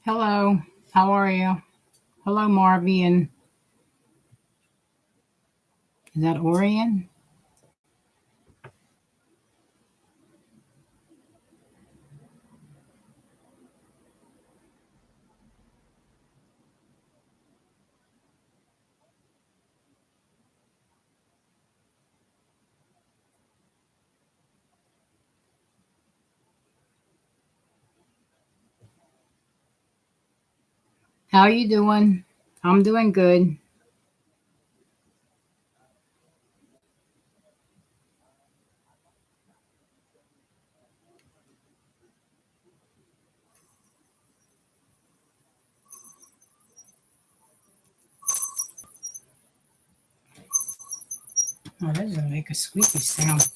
Hello, how are you? Hello, Marvian. Is that Orion? How you doing? I'm doing good. Oh, that doesn't make a squeaky sound.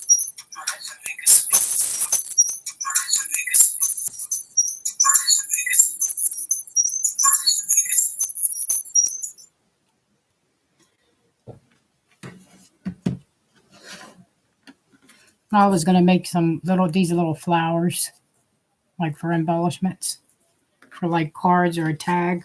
I was gonna make some these little flowers, like for embellishments, for like cards or a tag.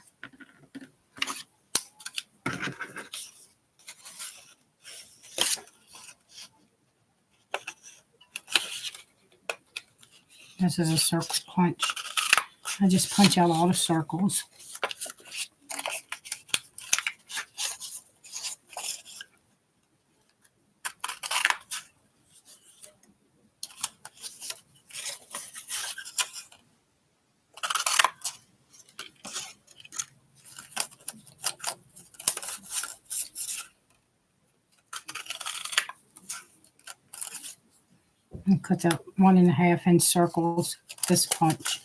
This is a circle punch. I just punch out all the circles. And cut out 1.5 inch circles. This punch.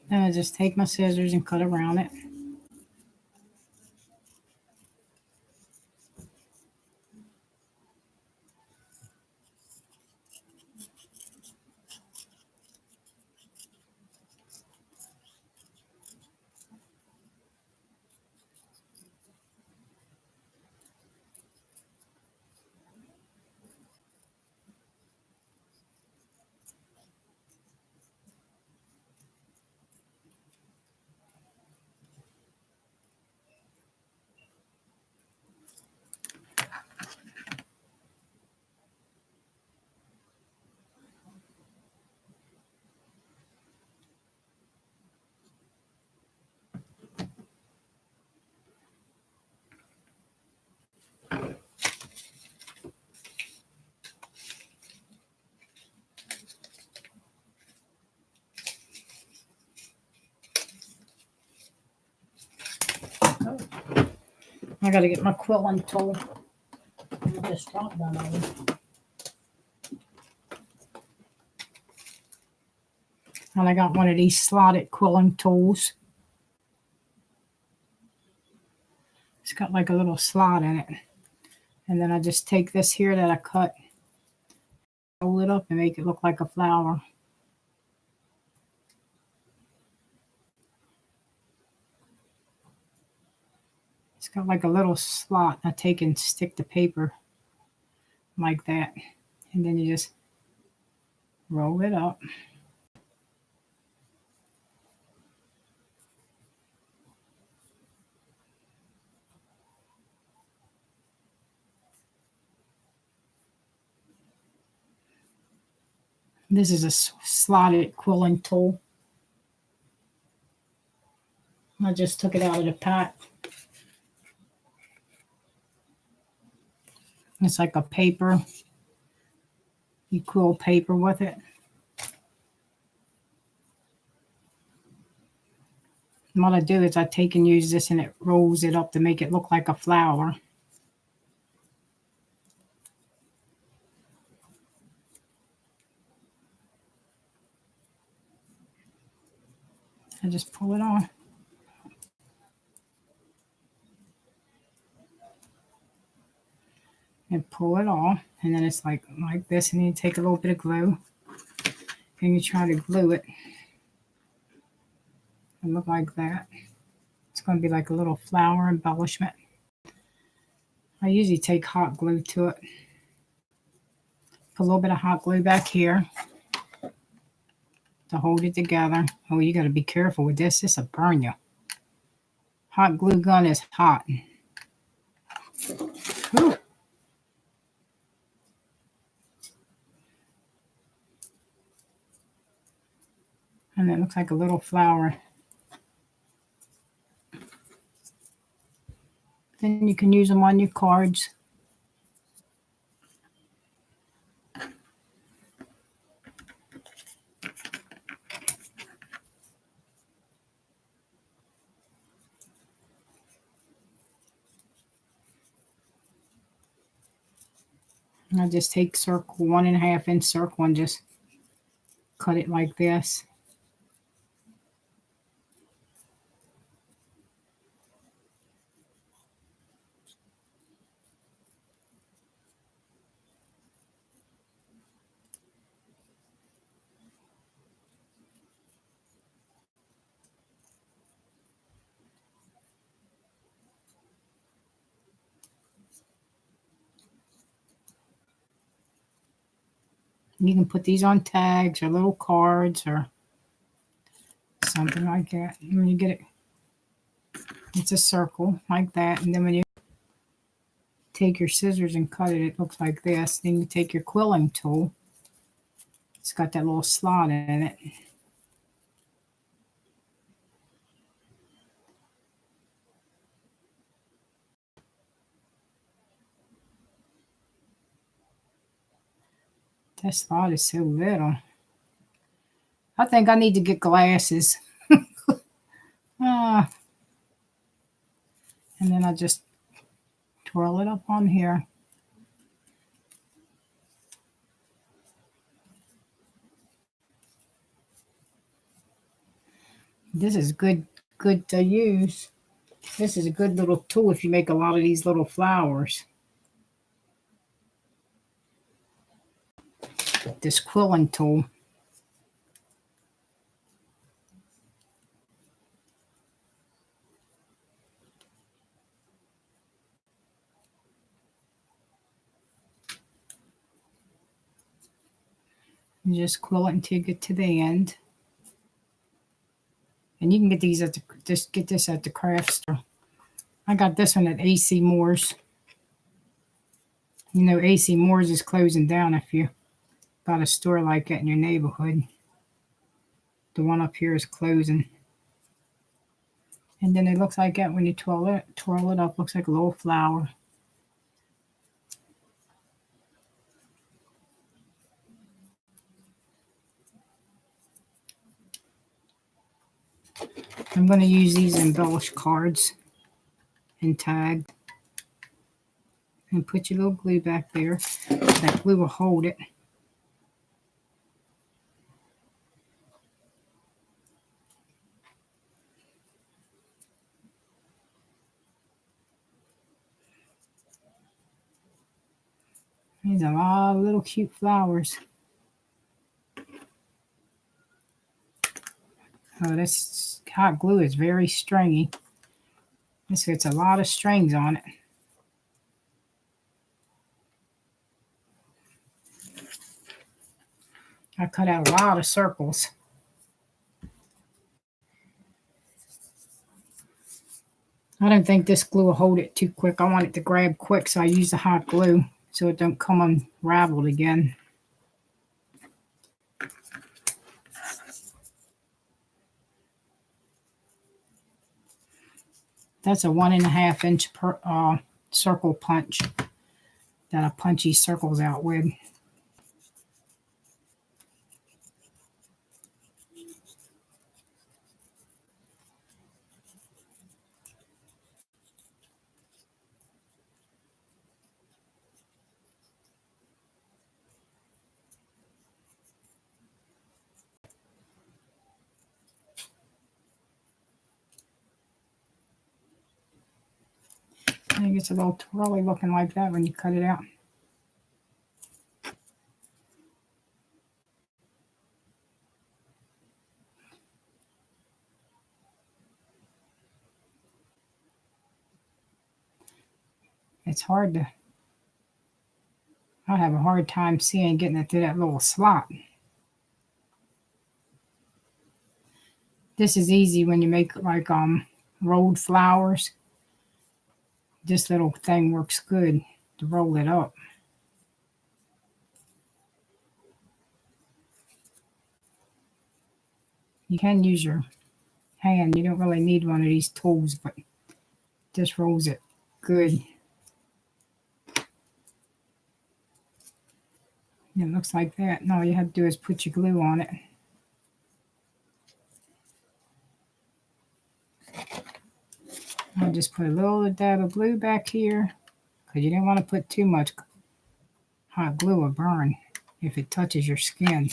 Then I just take my scissors and cut around it. I gotta get my quilling tool. I just dropped that over. And I got one of these slotted quilling tools. It's got like a little slot in it. And then I just take this here that I cut, roll it up and make it look like a flower. It's got like a little slot. I take and stick the paper like that. And then you just roll it up. This is a slotted quilling tool. I just took it out of the pack. It's like a paper. You quill paper with it. And what I do is I take and use this and it rolls it up to make it look like a flower. I just pull it on. and pull it off. And then it's like this. And then you take a little bit of glue and you try to glue it. And look like that. It's going to be like a little flower embellishment. I usually take hot glue to it. Put a little bit of hot glue back here to hold it together. Oh, you got to be careful with this. This will burn you. Hot glue gun is hot. Ooh. And it looks like a little flower. Then you can use them on your cards. I just take circle 1.5 inch circle and just cut it like this. You can put these on tags or little cards or something like that. And when you get it, it's a circle like that. And then when you take your scissors and cut it, it looks like this. Then you take your quilling tool. It's got that little slot in it. That slot is so little. I think I need to get glasses. And then I just twirl it up on here. This is good to use. This is a good little tool if you make a lot of these little flowers. This quilling tool. You just quill it until you get to the end. And you can get these at get this at the craft store. I got this one at AC Moore's. You know, AC Moore's is closing down if you got a store like that in your neighborhood. The one up here is closing. And then it looks like that when you twirl it up, looks like a little flower. I'm going to use these embellish cards and tag. And put your little glue back there. That glue will hold it. These are all little cute flowers. Oh, this hot glue is very stringy. This gets a lot of strings on it. I cut out a lot of circles. I don't think this glue will hold it too quick. I want it to grab quick, so I use the hot glue so it don't come unraveled again. That's a 1.5 inch circle punch that I punch these circles out with. And it gets a little twirly looking like that when you cut it out. It's hard to, I have a hard time seeing getting it through that little slot. This is easy when you make like rolled flowers. This little thing works good to roll it up. You can use your hand. You don't really need one of these tools, but this rolls it good. It looks like that. And all you have to do is put your glue on it. I'll just put a little dab of glue back here because you don't want to put too much hot glue or burn if it touches your skin.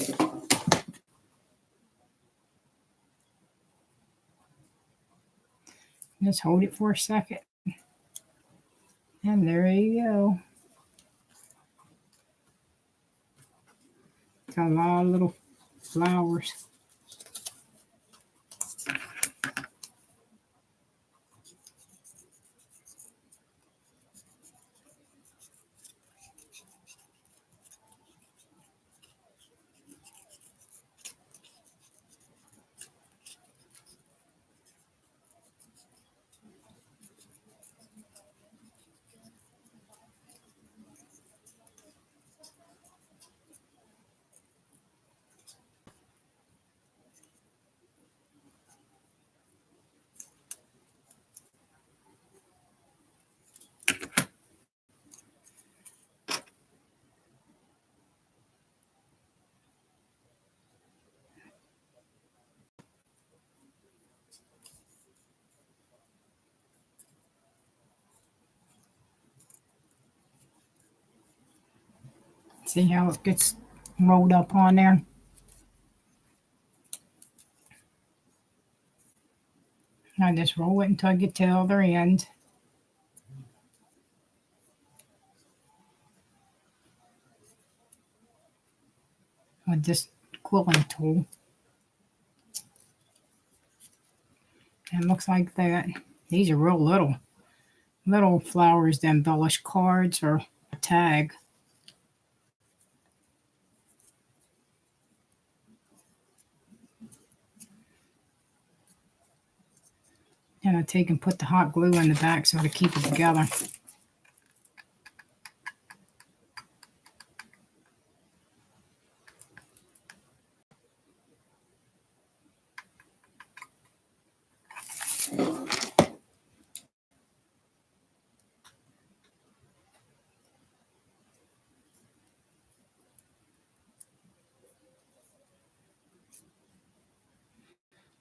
Just hold it for a second. And there you go. Got a lot of little flowers. See how it gets rolled up on there? I just roll it until I get to the other end. With this quilling tool. And it looks like that. These are real little flowers to embellish cards or a tag. And I take and put the hot glue in the back so to keep it together.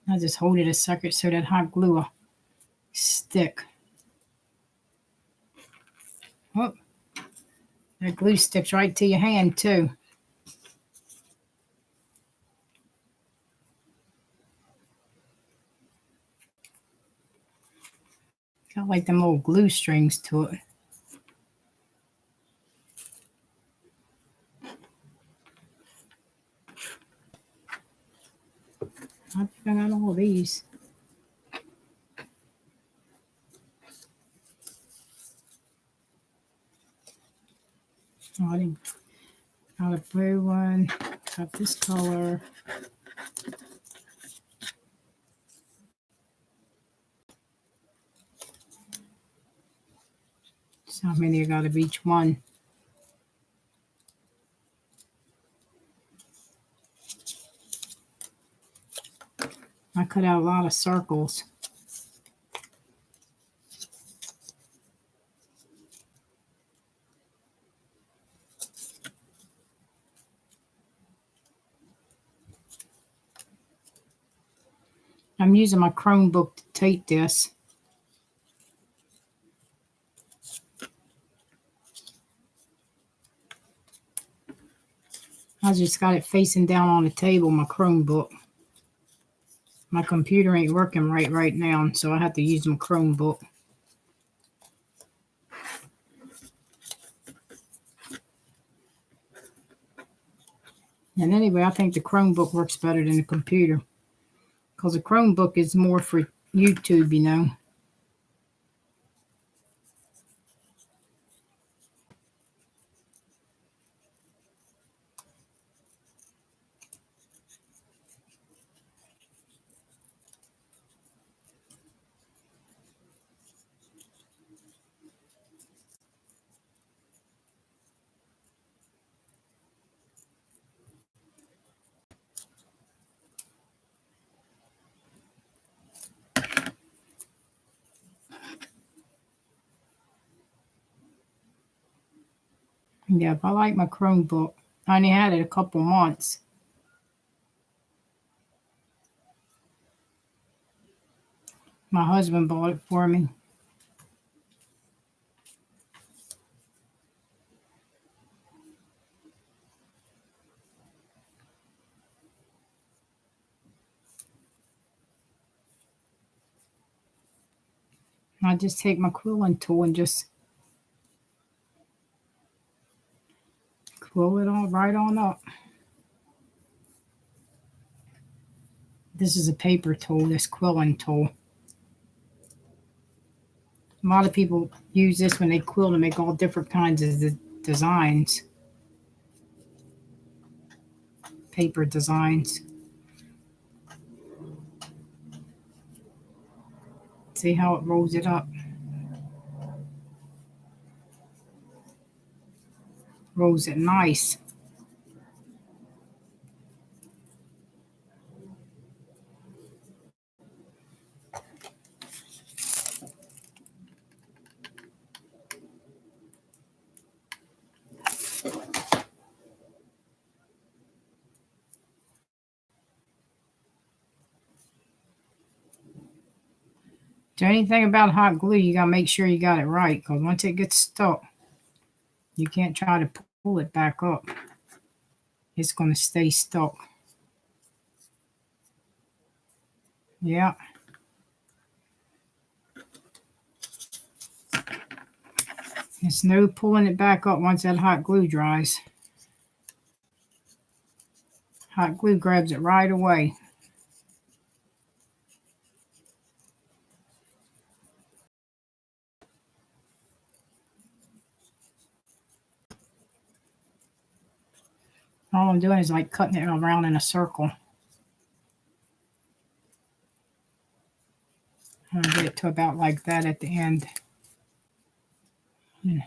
I just hold it a second so that hot glue will stick. Oh, that glue sticks right to your hand too. Got like them little glue strings to it. I think I got all these. Oh, I didn't. Got a blue one. Got this color. So how many I got of each one? I cut out a lot of circles. I'm using my Chromebook to tape this. I just got it facing down on the table, my Chromebook. My computer ain't working right now, so I have to use my Chromebook. And anyway, I think the Chromebook works better than the computer. Because the Chromebook is more for YouTube, you know. Yeah, I like my Chromebook. I only had it a couple months. My husband bought it for me. I just take my quilling tool and just quill it all right on up. This is a paper tool, this quilling tool. A lot of people use this when they quill to make all different kinds of designs. Paper designs. See how it rolls it up? Rolls it nice. So anything about hot glue, you gotta make sure you got it right, because once it gets stuck, you can't try to pull it back up. It's gonna stay stuck. Yeah. There's no pulling it back up once that hot glue dries. Hot glue grabs it right away. All I'm doing is like cutting it around in a circle. I'm gonna get it to about like that at the end. Yeah.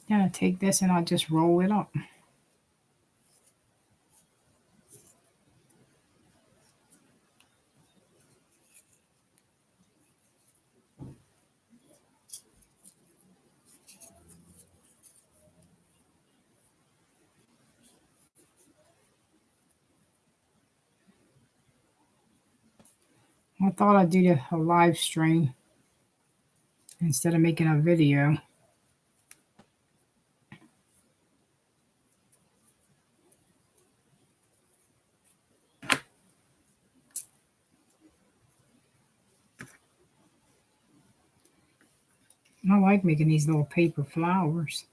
Then I take this and I'll just roll it up. I thought I'd do a live stream instead of making a video. I like making these little paper flowers.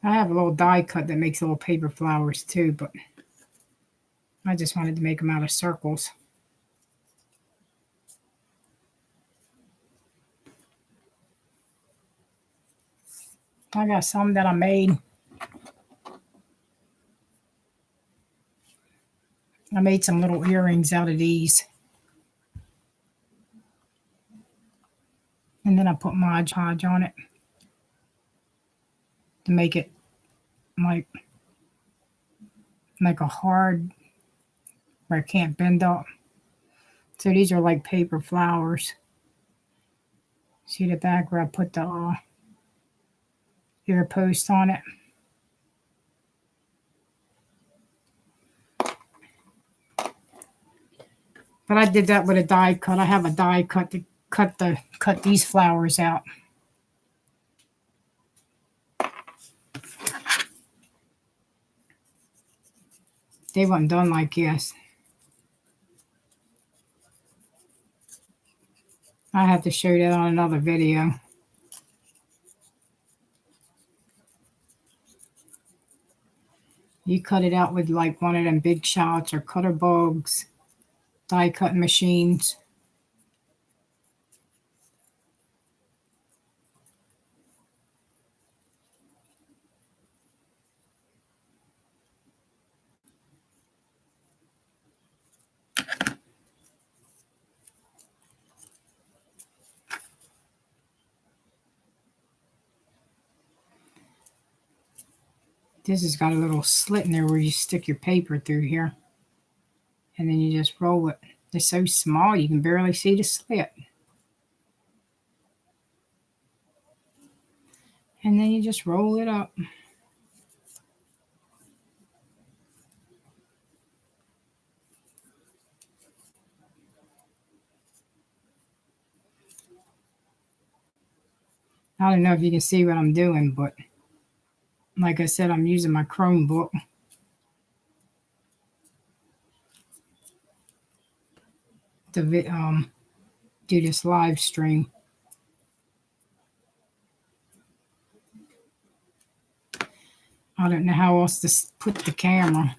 I have a little die cut that makes little paper flowers too, but I just wanted to make them out of circles. I got some that I made. I made some little earrings out of these. And then I put Mod Podge on it to make it like a hard where it can't bend up. So these are like paper flowers. See the back where I put the ear post on it? But I did that with a die cut. I have a die cut to cut these flowers out. They weren't done like this. I have to show that on another video. You cut it out with like one of them big shots or cutter bugs, die cutting machines. This has got a little slit in there where you stick your paper through here. And then you just roll it. It's so small you can barely see the slit. And then you just roll it up. I don't know if you can see what I'm doing, but like I said, I'm using my Chromebook to do this live stream. I don't know how else to put the camera.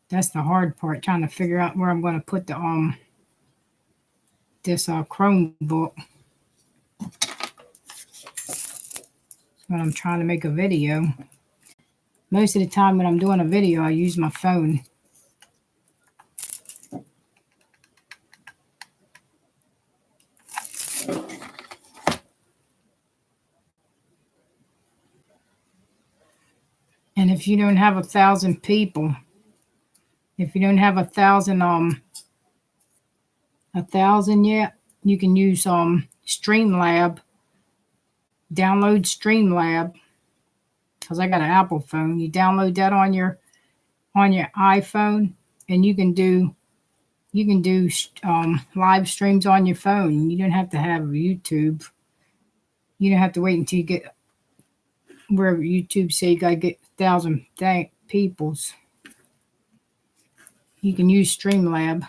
That's the hard part, trying to figure out where I'm going to put the this Chromebook when I'm trying to make a video. Most of the time when I'm doing a video, I use my phone. And if you don't have 1,000 people, if you don't have 1,000 yet, you can use Streamlab. Download Streamlab, because I got an Apple phone. You download that on your iPhone, and you can do live streams on your phone. You don't have to have YouTube. You don't have to wait until you get where YouTube say you gotta get 1,000 peoples. You can use Streamlab.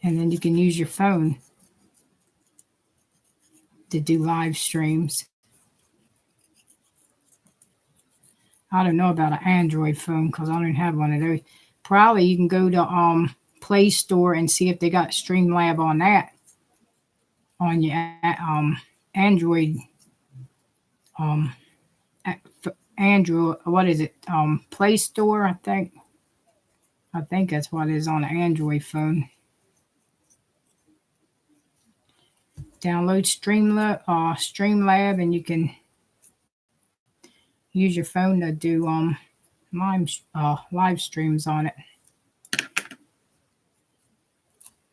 And then you can use your phone to do live streams. I don't know about an Android phone because I don't have one of those. Probably you can go to Play Store and see if they got Streamlab on that. On your Android Android, what is it? Play Store, I think. I think that's what it is on an Android phone. Download Streamlab, and you can use your phone to do live streams on it.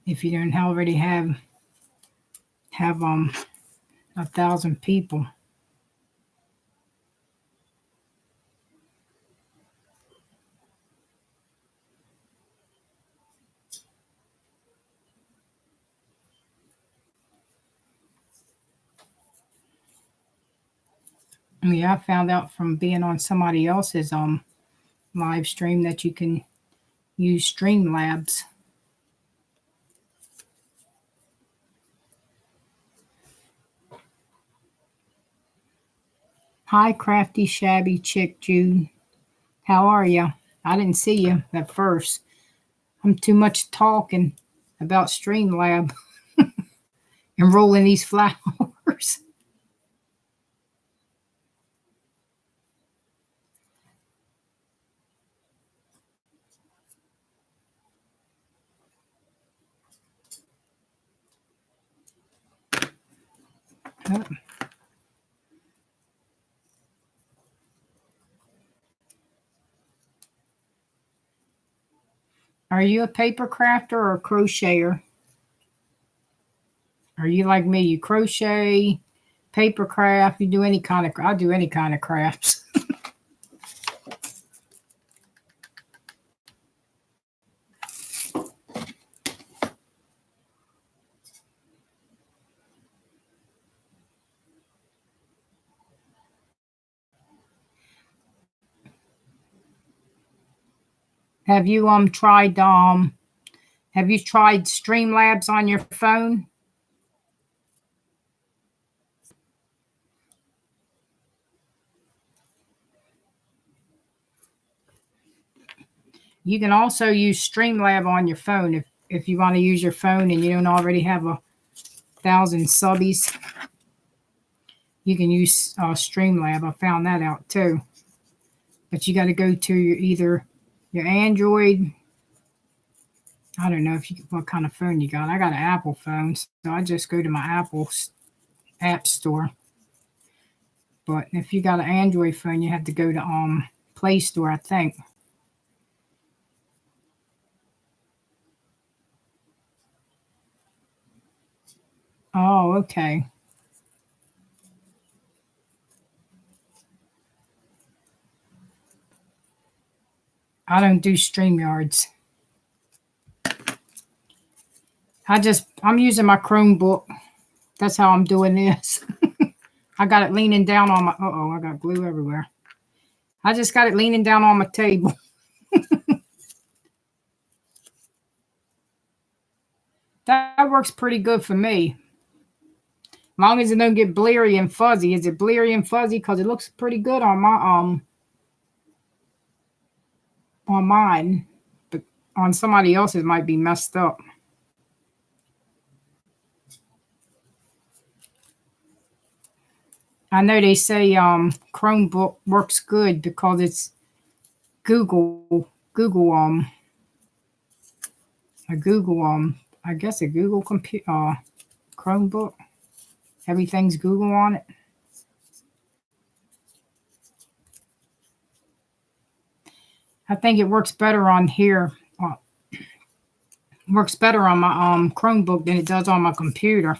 If you don't already have 1,000 people. Yeah, I found out from being on somebody else's live stream that you can use Streamlabs. Hi, crafty, shabby chick Jude. How are you? I didn't see you at first. I'm too much talking about Streamlab and rolling these flowers. Oh. Are you a paper crafter or a crocheter? Are you like me? You crochet, paper craft, you do any kind of, I do any kind of crafts. Have you tried Streamlabs on your phone? You can also use Streamlab on your phone if you want to use your phone and you don't already have 1,000 subbies. You can use Streamlab. I found that out too. But you got to go to either your Android I don't know if you what kind of phone you got. I got an Apple phone, so I just go to my Apple app store. But if you got an Android phone, you have to go to Play Store, I think. Oh, okay. I don't do StreamYards. I'm using my Chromebook. That's how I'm doing this. I got it leaning down on my, uh-oh, I got glue everywhere. I just got it leaning down on my table. That works pretty good for me. As long as it don't get bleary and fuzzy. Is it bleary and fuzzy? Because it looks pretty good on my on mine. But on somebody else's might be messed up. I know they say Chromebook works good because it's Google I guess a Google computer Chromebook. Everything's Google on it. I think it works better on here. Works better on my Chromebook than it does on my computer.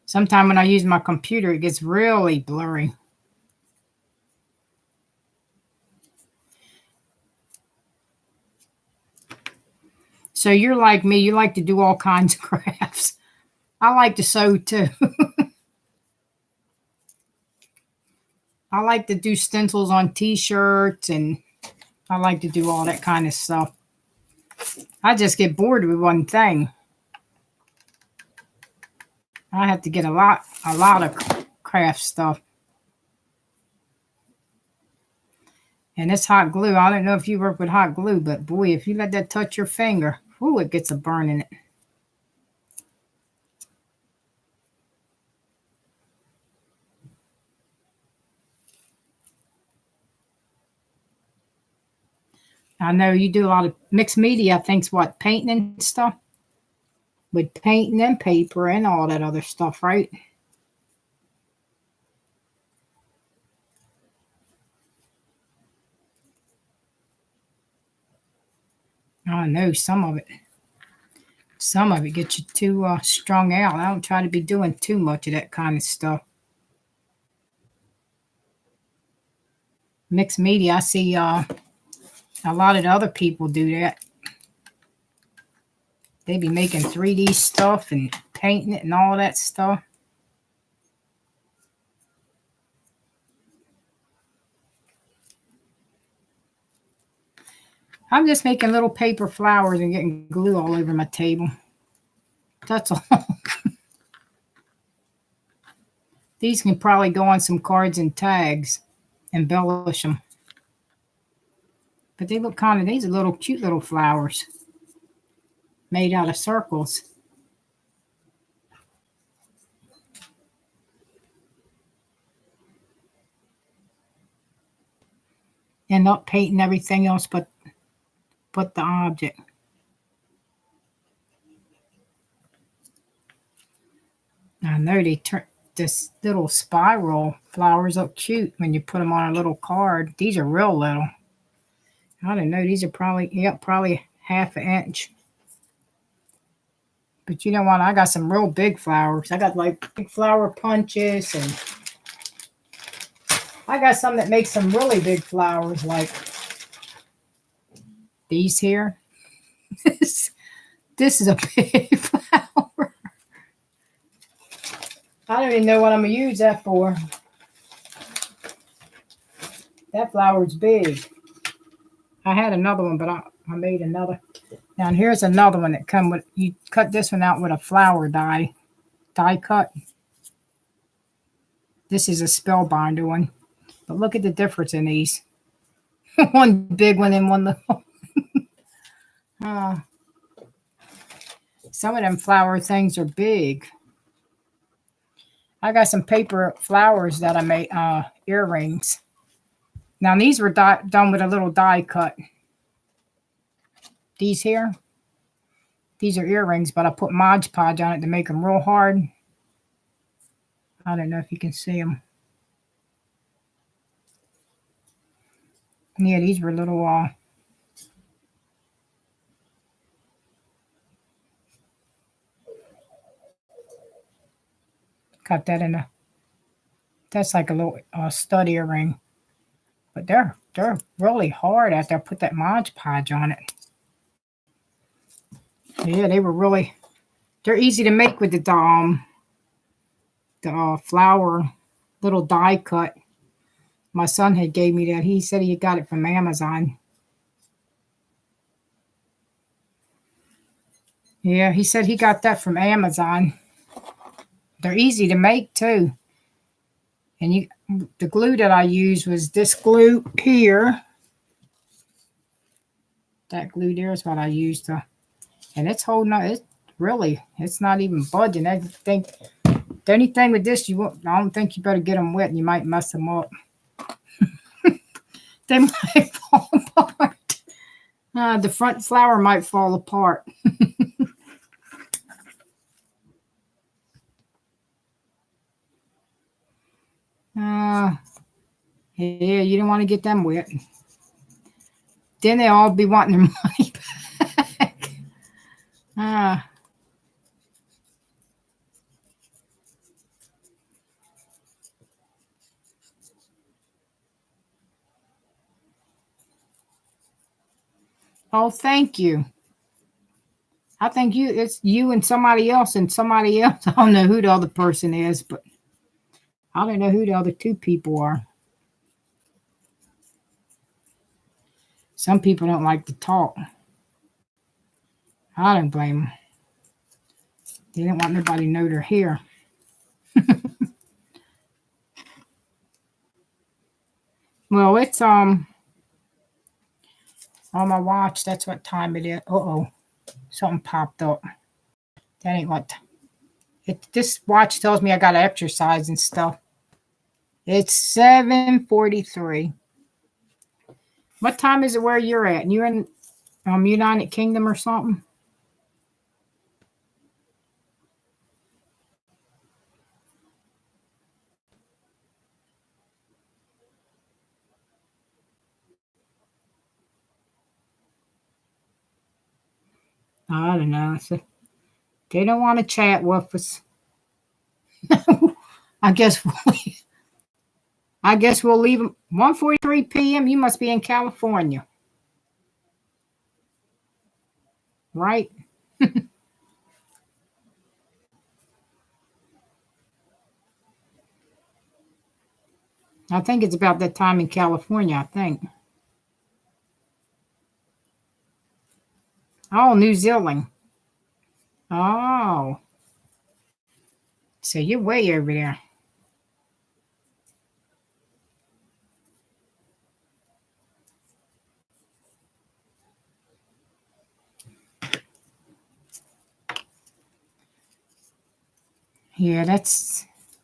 Sometimes when I use my computer, it gets really blurry. So you're like me. You like to do all kinds of crafts. I like to sew too. I like to do stencils on T-shirts, and I like to do all that kind of stuff. I just get bored with one thing. I have to get a lot of craft stuff. And it's hot glue. I don't know if you work with hot glue, but boy, if you let that touch your finger, ooh, it gets a burn in it. I know you do a lot of mixed media. I think's what, painting and stuff? With painting and paper and all that other stuff, right? I know some of it. Some of it gets you too strung out. I don't try to be doing too much of that kind of stuff. Mixed media, I see a lot of the other people do that. They be making 3D stuff and painting it and all that stuff. I'm just making little paper flowers and getting glue all over my table. That's all. These can probably go on some cards and tags. Embellish them. But they look kind of, these are little cute little flowers made out of circles. End up painting everything else but the object. I know they turn this little spiral flowers look cute when you put them on a little card. These are real little. I don't know. These are probably half an inch. But you know what? I got some real big flowers. I got like big flower punches, and I got some that make some really big flowers like these here. This is a big flower. I don't even know what I'm going to use that for. That flower's big. I had another one, but I made another. Now, and here's another one that come with, you cut this one out with a flower die cut. This is a spellbinder one. But look at the difference in these. One big one and one little. Some of them flower things are big. I got some paper flowers that I made, earrings. Now, these were done with a little die cut. these here. These are earrings, but I put Mod Podge on it to make them real hard. I don't know if you can see them. Yeah, these were little got that in a, that's like a little stud earring. But they're really hard after I put that Mod Podge on it. Yeah, they were really, they're easy to make with the flower little die cut. My son had gave me that. He said he got it from Amazon. Yeah, he said he got that from Amazon. They're easy to make too. And the glue that I used was this glue here. That glue there is what I used to, and it's holding on. It's not even budging. I think the only thing with this, I don't think you better get them wet and you might mess them up. They might fall apart. The front flower might fall apart. Yeah, you don't want to get them wet. Then they'll all be wanting their money back. Oh, thank you. I think it's you and somebody else and somebody else. I don't know who the other person is, but I don't know who the other two people are. Some people don't like to talk. I don't blame them. They don't want nobody to know they're here. Well, it's on my watch. That's what time it is. Uh-oh. Something popped up. That ain't what. This watch tells me I got to exercise and stuff. It's 7:43. What time is it where you're at? You're in United Kingdom or something? I don't know. They don't want to chat with us. I guess we'll leave them. 1:43 p.m. You must be in California, right? I think it's about that time in California, I think. Oh, New Zealand. Oh. So you're way over there. Yeah,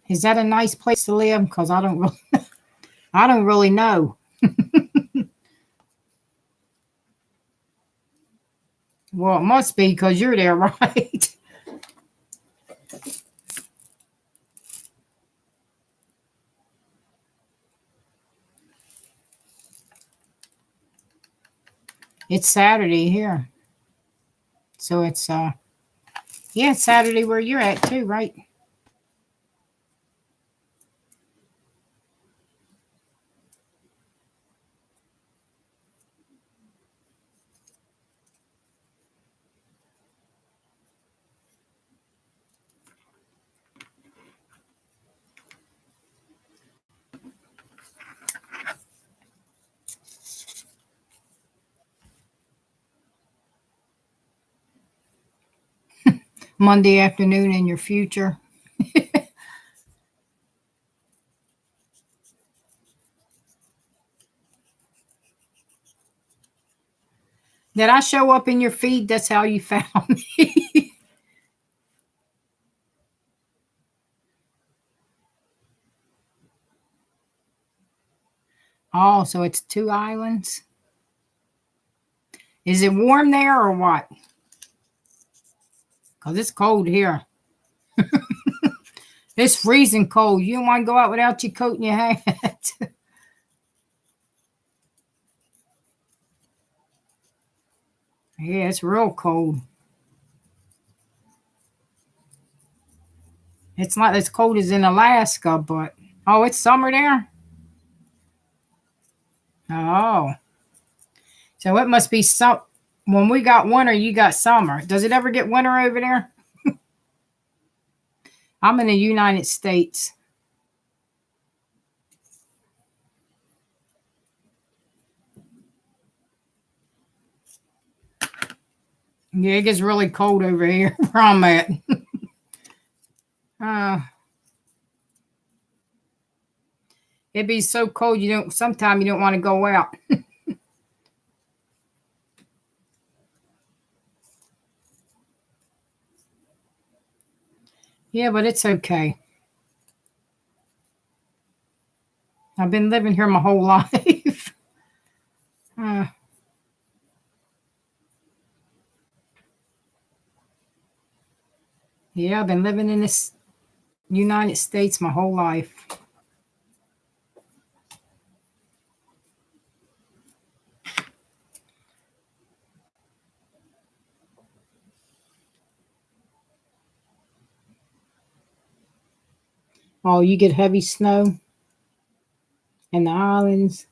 is that a nice place to live? Because I don't really know. Well, it must be because you're there, right? It's Saturday here. So it's it's Saturday where you're at too, right? Monday afternoon in your future. Did I show up in your feed? That's how you found me. Oh, so it's two islands. Is it warm there or what? Because it's cold here. It's freezing cold. You don't want to go out without your coat and your hat. Yeah, it's real cold. It's not as cold as in Alaska, but... Oh, it's summer there? Oh. So it must be some... When we got winter, you got summer. Does it ever get winter over there? I'm in the United States. Yeah, it gets really cold over here where I'm at. It'd be so cold sometimes you don't want to go out. Yeah, but it's okay. I've been living here my whole life. Yeah, I've been living in this United States my whole life. Oh, you get heavy snow in the islands?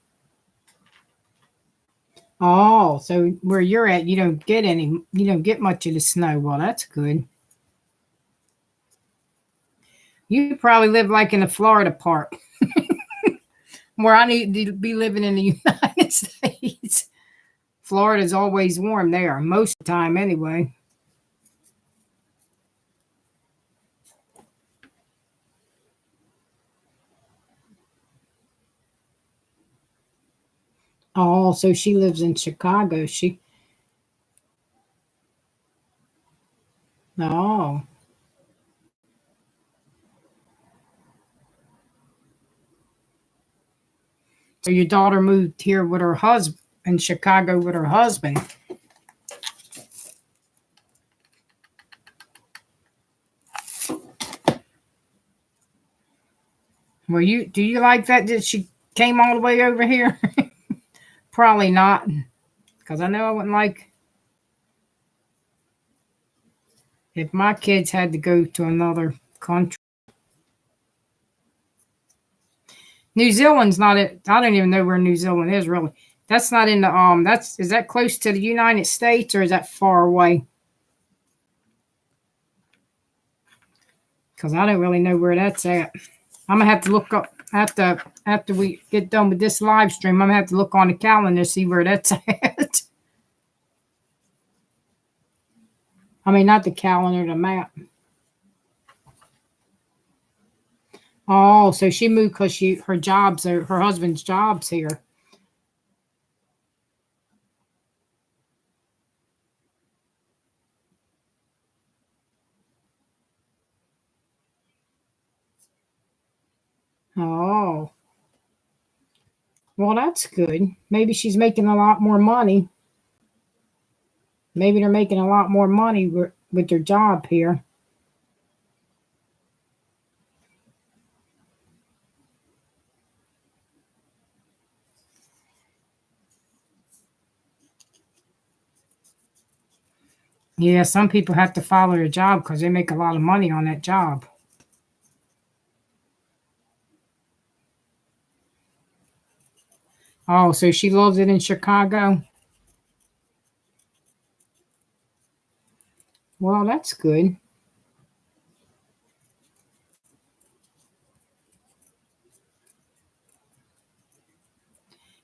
Oh, so where you're at, you don't get much of the snow. Well, that's good. You probably live like in the Florida part, where I need to be living in the United States. Florida's always warm there, most of the time anyway. Oh, so she lives in Chicago. Oh. So your daughter moved here with her husband in Chicago with her husband. Well, do you like that she came all the way over here? Probably not, because I know I wouldn't like if my kids had to go to another country. New Zealand's not it. I don't even know where New Zealand is really. That's not in the is that close to the United States or is that far away? Because I don't really know where that's at. I'm gonna have to look up after we get done with this live stream. I'm gonna have to look on the calendar to see where that's at. I mean, not the calendar, the map. Oh, so she moved because her husband's job's here. Oh. Well, that's good. Maybe she's making a lot more money. Maybe they're making a lot more money with their job here. Yeah, some people have to follow their job because they make a lot of money on that job. Oh, so she loves it in Chicago? Well, that's good.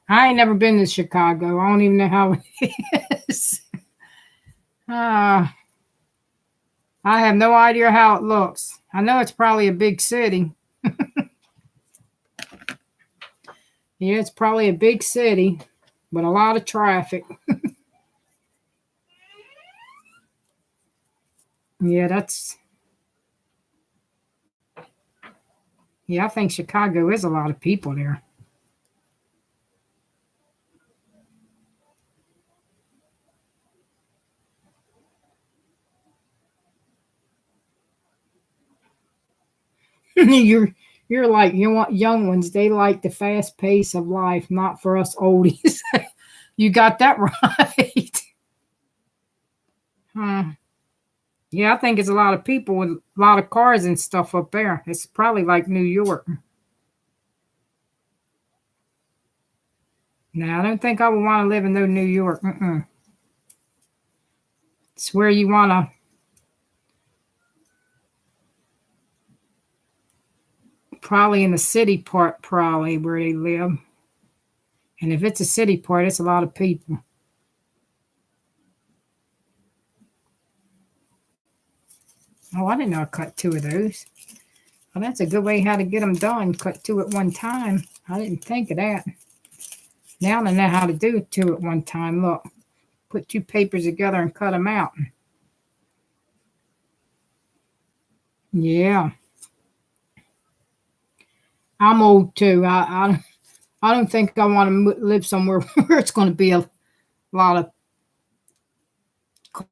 I ain't never been to Chicago. I don't even know how it is. I have no idea how it looks. I know it's probably a big city. Yeah, it's probably a big city with a lot of traffic. Yeah, I think Chicago is a lot of people there. You're like, you want young ones. They like the fast pace of life, not for us oldies. You got that right. Huh. Yeah, I think it's a lot of people with a lot of cars and stuff up there. It's probably like New York. No, I don't think I would want to live in no New York. It's where you want to, probably in the city part, probably where they live. And if it's a city part, it's a lot of people. Oh, I didn't know I cut two of those. Well, that's a good way how to get them done. Cut two at one time. I didn't think of that. Now I know how to do two at one time. Look, put two papers together and cut them out. Yeah. I'm old too. I don't think I want to live somewhere where it's going to be a lot of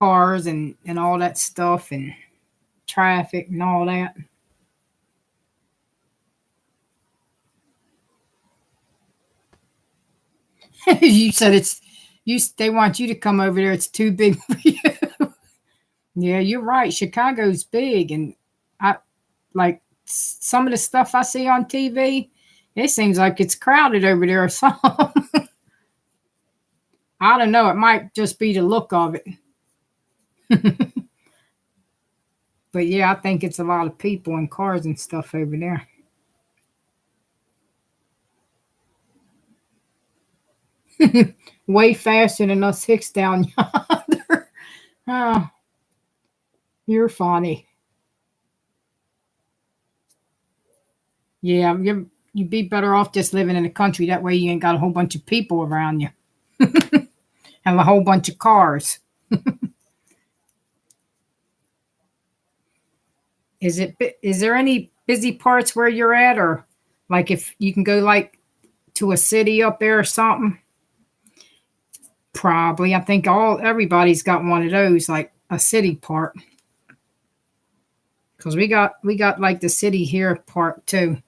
cars and all that stuff and traffic and all that. You said they want you to come over there. It's too big for you. Yeah, you're right. Chicago's big, and I like some of the stuff I see on TV. It seems like it's crowded over there or something. I don't know. It might just be the look of it. But yeah, I think it's a lot of people and cars and stuff over there. Way faster than us Hicks down yonder. Oh, you're funny. Yeah, you'd be better off just living in the country. That way you ain't got a whole bunch of people around you and a whole bunch of cars. Is there any busy parts where you're at, or like if you can go like to a city up there or something? Probably. I think everybody's got one of those, like a city part. Because we got like the city here part too.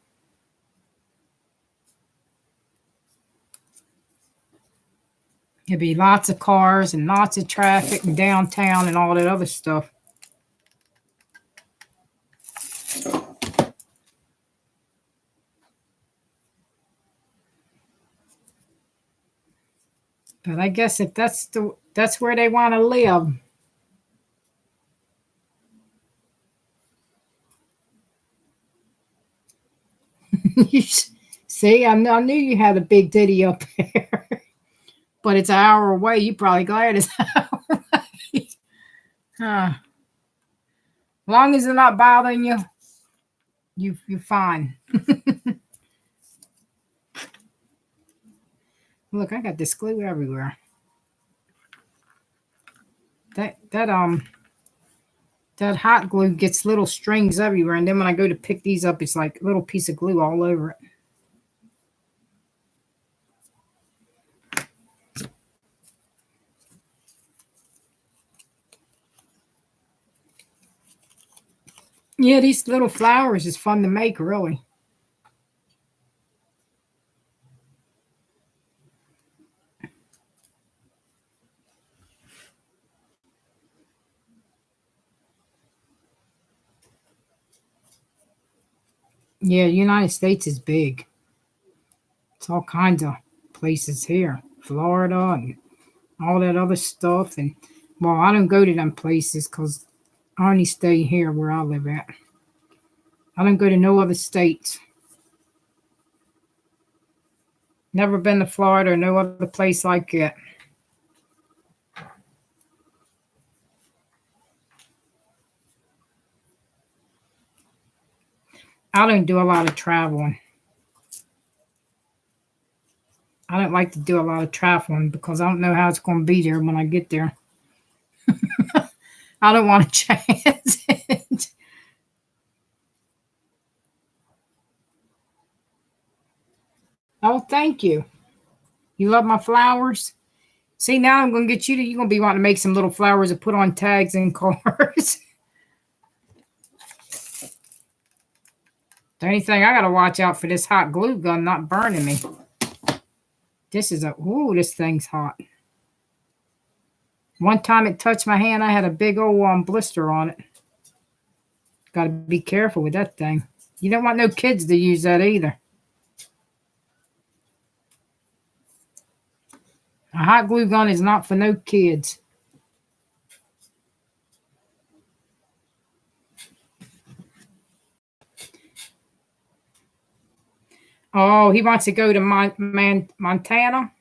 There'd be lots of cars and lots of traffic and downtown and all that other stuff. But I guess if that's where they want to live. See, I knew you had a big ditty up there. But it's an hour away. You probably glad it's an hour away. Huh. As long as it's not bothering you, you're fine. Look, I got this glue everywhere. That hot glue gets little strings everywhere, and then when I go to pick these up, it's like a little piece of glue all over it. Yeah, these little flowers is fun to make, really. Yeah, the United States is big. It's all kinds of places here. Florida and all that other stuff. And, well, I don't go to them places because I only stay here where I live at. I don't go to no other states. Never been to Florida or no other place like it. I don't do a lot of traveling. I don't like to do a lot of traveling because I don't know how it's going to be there when I get there. I don't want to chance it. Oh, thank you. You love my flowers? See, now I'm going to get you're going to be wanting to make some little flowers to put on tags and cards. The only thing I got to watch out for this hot glue gun not burning me. This thing's hot. One time it touched my hand, I had a big old blister on it. Got to be careful with that thing. You don't want no kids to use that either. A hot glue gun is not for no kids. Oh, he wants to go to Montana?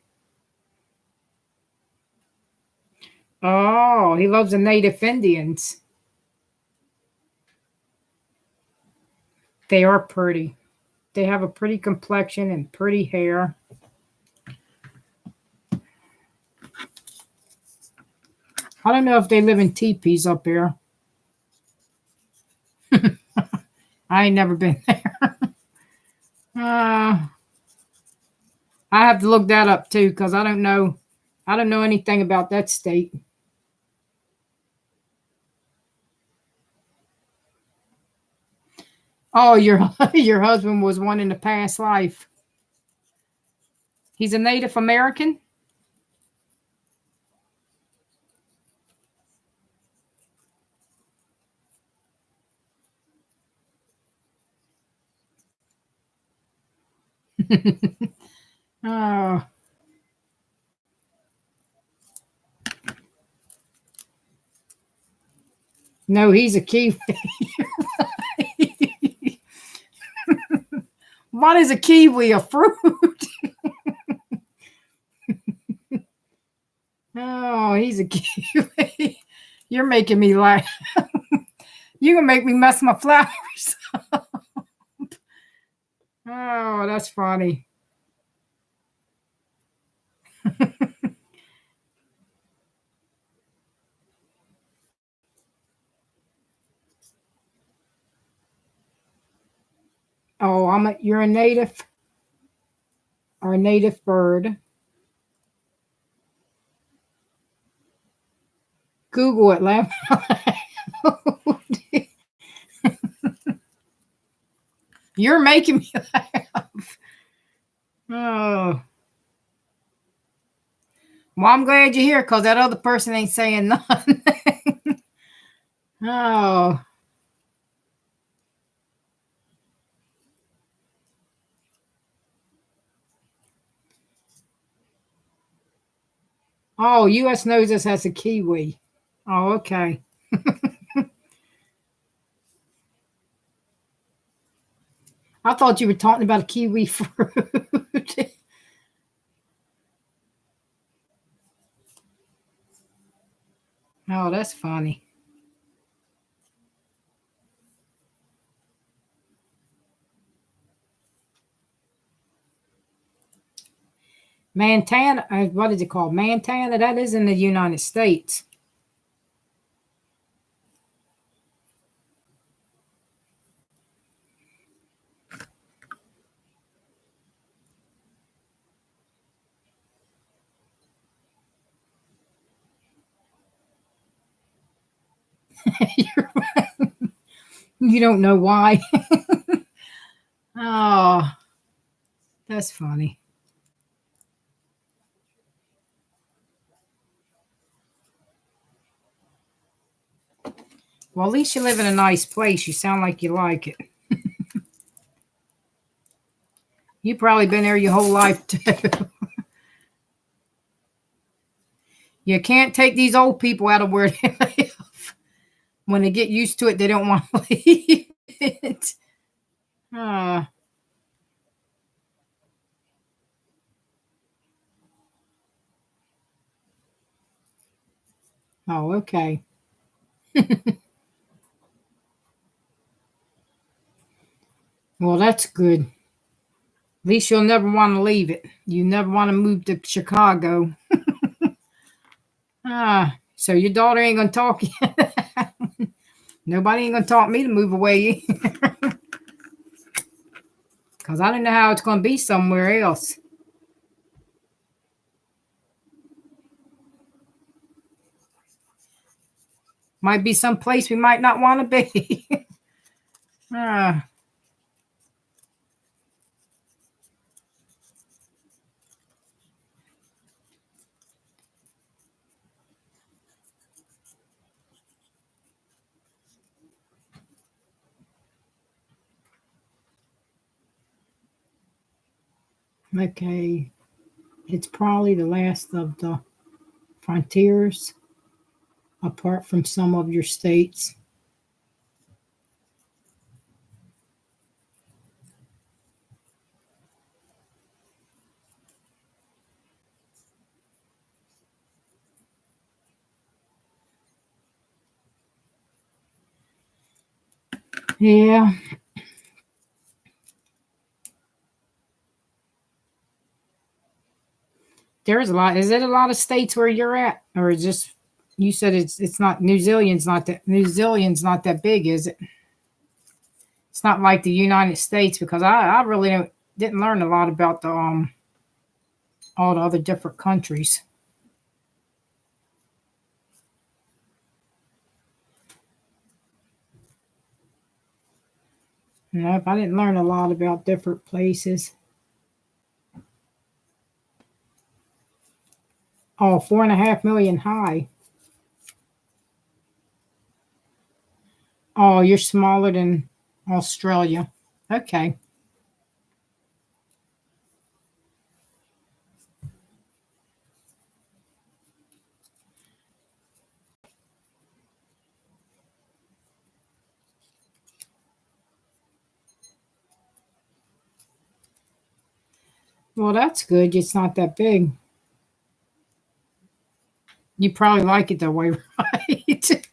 Oh, he loves the Native Indians. They are pretty. They have a pretty complexion and pretty hair. I don't know if they live in teepees up here. I ain't never been there. I have to look that up too, because I don't know anything about that state. Oh, your husband was one in the past life. He's a Native American? Oh. No, he's a Kiwi. What is a kiwi? A fruit? Oh, he's a kiwi. You're making me laugh. You're going to make me mess my flowers up. Oh, that's funny. Oh, you're a native? Or a native bird? Google it, lamp. You're making me laugh. Oh. Well, I'm glad you're here, because that other person ain't saying nothing. Oh. Oh, U.S. knows us as a kiwi. Oh, okay. I thought you were talking about a kiwi fruit. Oh, that's funny. Montana, what is it called? Montana? That is in the United States. You don't know why. Oh, that's funny. Well, at least you live in a nice place. You sound like you like it. You've probably been there your whole life, too. You can't take these old people out of where they live. When they get used to it, they don't want to leave it. Oh, okay. Well, that's good. At least you'll never want to leave it. You never want to move to Chicago. So your daughter ain't going to talk yet. Nobody ain't going to talk me to move away either. Because I don't know how it's going to be somewhere else. Might be some place we might not want to be. Okay, it's probably the last of the frontiers, apart from some of your states. Yeah, there's a lot. Is it a lot of states where you're at, or is just you said it's not New Zealand's not that big, is it? It's not like the United States because I really didn't learn a lot about the all the other different countries. Nope, I didn't learn a lot about different places. Oh, 4.5 million high. Oh, you're smaller than Australia. Okay. Well, that's good. It's not that big. You probably like it that way, right?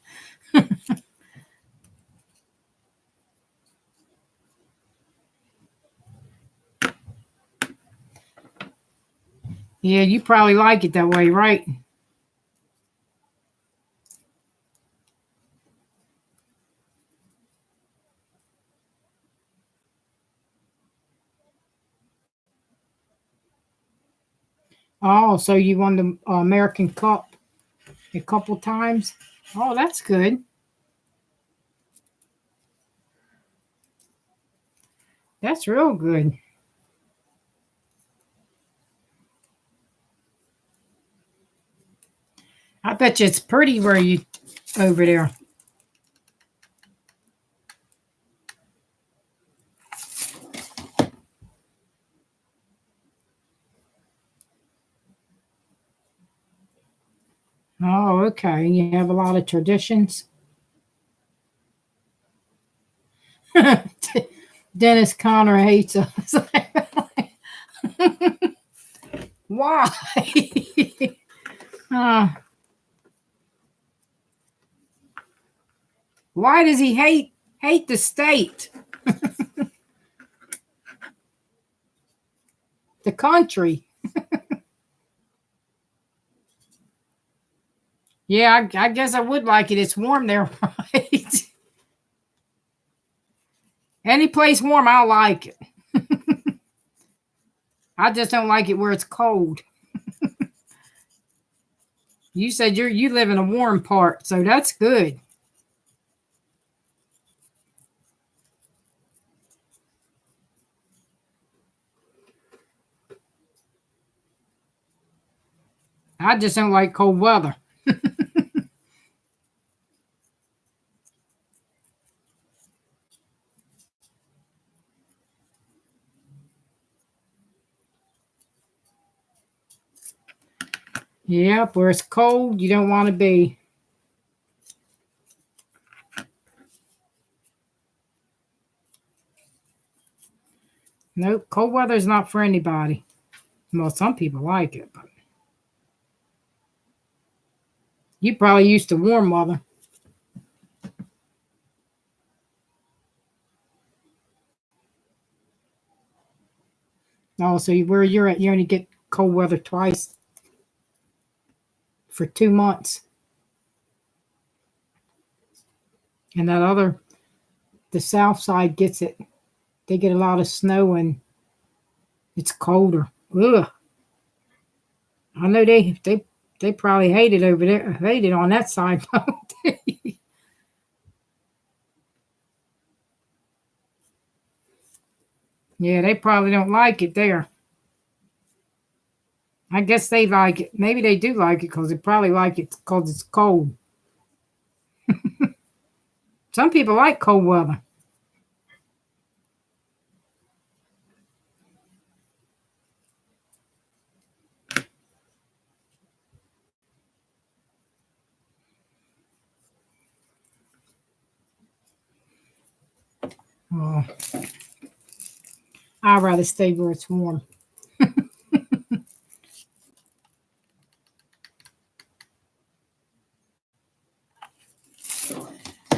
Yeah, you probably like it that way, right? Oh, so you won the American Cup a couple times? Oh, that's good. That's real good. I bet you it's pretty where you over there. Oh, okay. You have a lot of traditions. Dennis Connor hates us. Why? uh, why does he hate the state, the country? Yeah, I guess I would like it. It's warm there, right? Any place warm, I like it. I just don't like it where it's cold. You said you live in a warm part, so that's good. I just don't like cold weather. Yep, where it's cold, you don't want to be. Nope, cold weather is not for anybody. Well, some people like it, but you probably used to warm weather. Oh, so where you're at, you only get cold weather twice for 2 months. And the south side gets it. They get a lot of snow and it's colder. Ugh. I know they probably hate it over there. Hate it on that side. Yeah, they probably don't like it there. I guess they like it. Maybe they do like it because they probably like it because it's cold. Some people like cold weather. Oh, I'd rather stay where it's warm.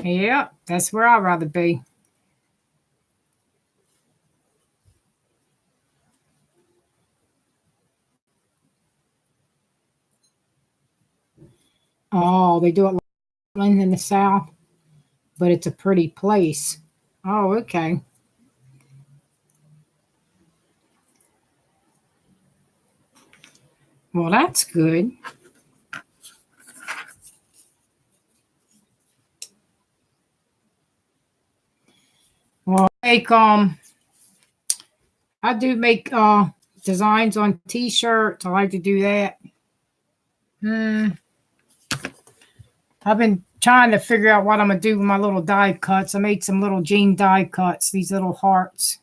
Yeah, that's where I'd rather be. Oh, they do it like in the South, but it's a pretty place. Oh, okay. Well, that's good. Well, I do make designs on t-shirts. I like to do that. Hmm. I've been trying to figure out what I'm gonna do with my little die cuts. I made some little jean die cuts, these little hearts.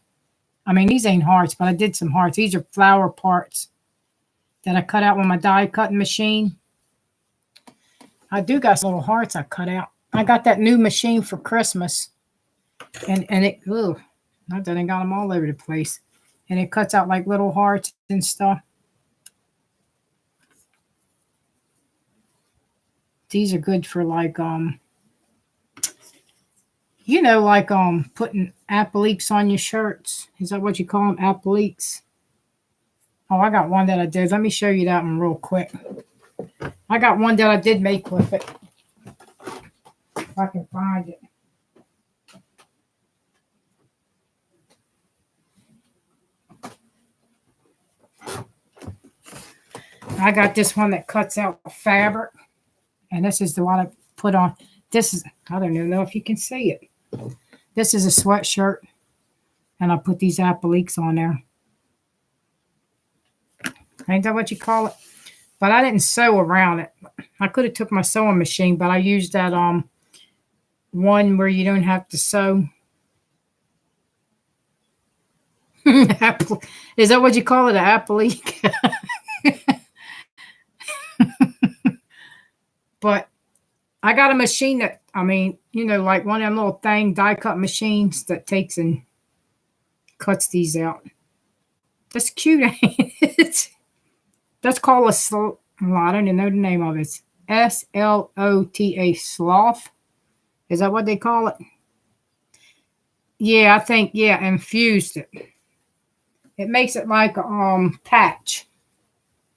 I mean, these ain't hearts, but I did some hearts. These are flower parts that I cut out with my die cutting machine. I do got some little hearts I cut out. I got that new machine for Christmas. And it, ooh, I done got them all over the place. And it cuts out like little hearts and stuff. These are good for like like putting appliques on your shirts. Is that what you call them? Appliques? Oh, I got one that I did. Let me show you that one real quick. I got one that I did make with it. If I can find it. I got this one that cuts out fabric. And this is the one I put on. This is, I don't even know if you can see it. This is a sweatshirt. And I put these appliques on there. Ain't that what you call it? But I didn't sew around it. I could have took my sewing machine, but I used that one where you don't have to sew. Is that what you call it, an applique? But I got a machine that, I mean, like one of them little die cut machines that takes and cuts these out. That's cute, ain't it? That's called well, I don't even know the name of it. It's SLOTA, sloth. Is that what they call it? Yeah, I think, yeah, infused it. It makes it like a patch.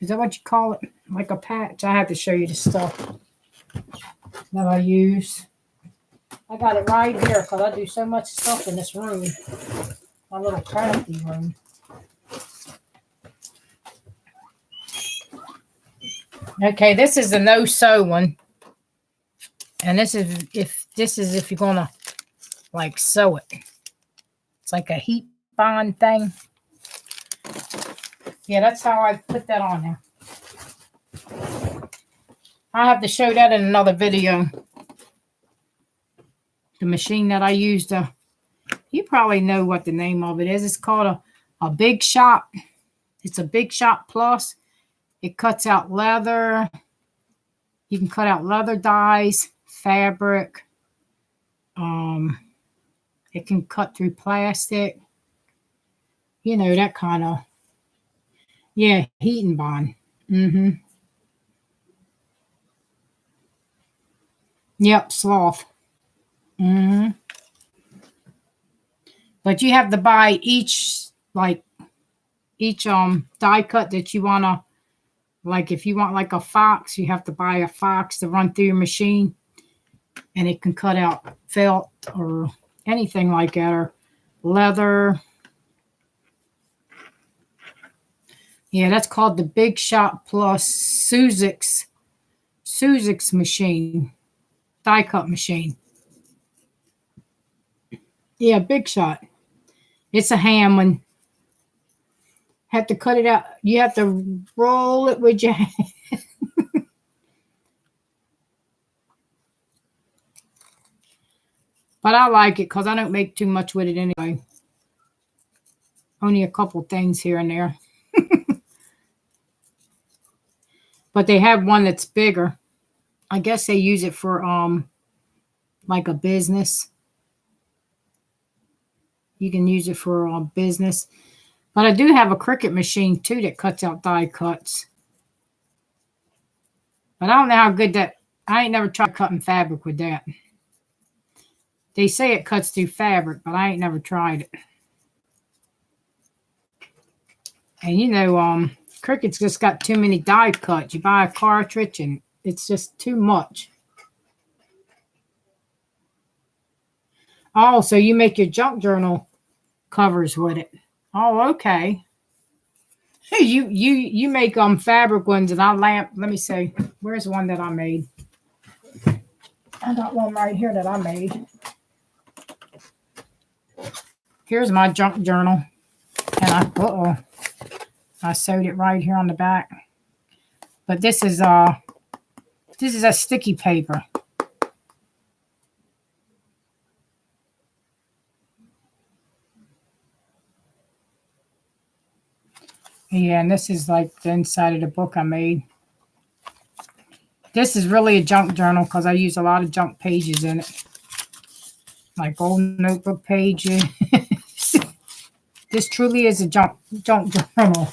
Is that what you call it? Like a patch? I have to show you the stuff that I use. I got it right here because I do so much stuff in this room. My little crafty room. Okay, this is the no sew one. And this is if you're gonna like sew it. It's like a heat bond thing. Yeah, that's how I put that on there. I have to show that in another video. The machine that I used, you probably know what the name of it is. It's called a Big Shot. It's a Big Shot Plus. It cuts out leather. You can cut out leather dyes, fabric. It can cut through plastic. That kind of, yeah, heat and bond. Mm-hmm. Yep, sloth. Mm-hmm. But you have to buy each die cut that you wanna, like if you want like a fox, you have to buy a fox to run through your machine, and it can cut out felt or anything like that, or leather. Yeah, that's called the Big Shot Plus Suzix machine, die cut machine. Yeah, Big Shot. It's a hand one. Have to cut it out. You have to roll it with your hand. But I like it because I don't make too much with it anyway. Only a couple things here and there. But they have one that's bigger. I guess they use it for like a business. You can use it for business. But I do have a Cricut machine too that cuts out die cuts. But I don't know how good that. I ain't never tried cutting fabric with that. They say it cuts through fabric, but I ain't never tried it. And you know, Cricut's just got too many die cuts. You buy a cartridge and it's just too much. Oh, so you make your junk journal covers with it. Oh, okay. Hey, you make fabric ones, and I let me see. Where's the one that I made? I got one right here that I made. Here's my junk journal. And I sewed it right here on the back. But this is a sticky paper. Yeah, and this is like the inside of the book I made. This is really a junk journal because I use a lot of junk pages in it. Like old notebook pages. This truly is a junk journal.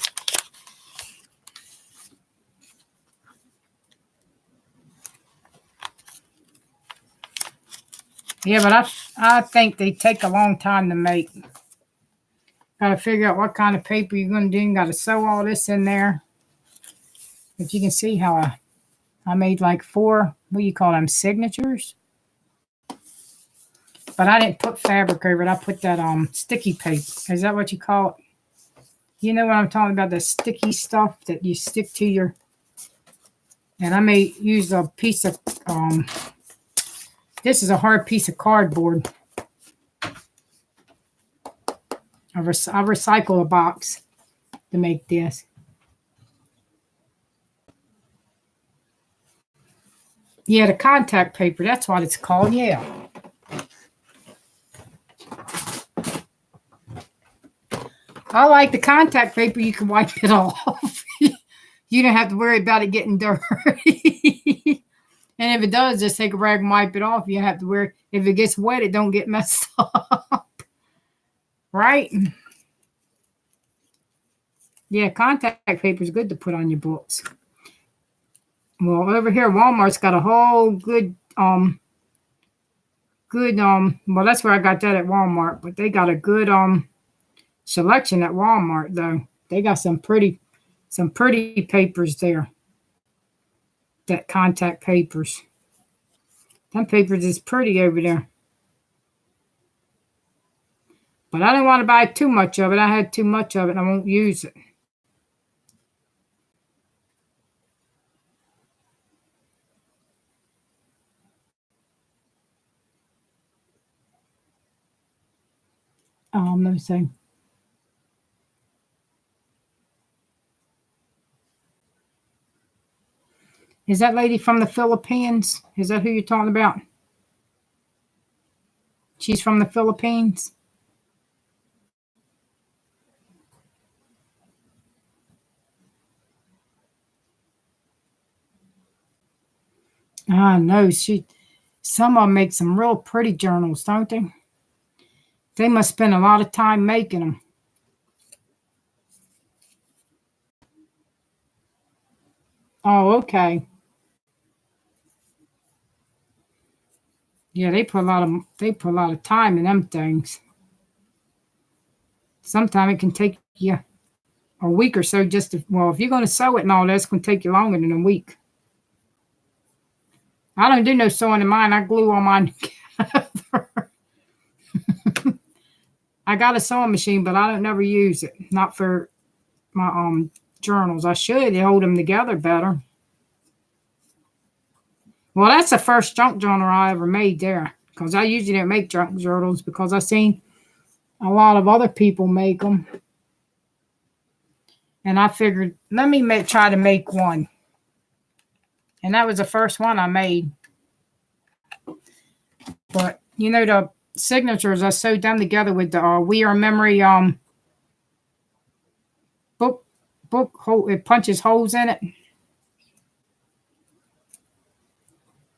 Yeah, but I think they take a long time to make. Got to figure out what kind of paper you're going to do. You got to sew all this in there. But you can see how I made like 4, what do you call them, signatures? But I didn't put fabric over it. I put that sticky paper. Is that what you call it? You know what I'm talking about, the sticky stuff that you stick to your... And I may use a piece of... this is a hard piece of cardboard. I recycle a box to make this. Yeah, the contact paper. That's what it's called. Yeah. I like the contact paper. You can wipe it off. You don't have to worry about it getting dirty. And if it does, just take a rag and wipe it off. You have to worry. If it gets wet, it don't get messed up. Right? Yeah, contact paper is good to put on your books. Well, over here, Walmart's got a whole good, well, that's where I got that at Walmart, but they got a good, selection at Walmart, though. They got some pretty papers there. That contact papers. Them papers is pretty over there. But I didn't want to buy too much of it. I had too much of it and I won't use it. Let me see. Is that lady from the Philippines? Is that who you're talking about? She's from the Philippines? I know. Some of them make some real pretty journals, don't they? They must spend a lot of time making them. Oh, okay. Yeah, they put a lot of time in them things. Sometimes it can take you a week or so just to, well, if you're going to sew it and all that, it's going to take you longer than a week. I don't do no sewing in mine. I glue all mine together. I got a sewing machine, but I don't never use it. Not for my journals. I should. They hold them together better. Well, that's the first junk journal I ever made there. Because I usually don't make junk journals because I've seen a lot of other people make them. And I figured, let me try to make one. And that was the first one I made. But, you know, the signatures, I sewed them together with the We Are Memory book hole. It punches holes in it.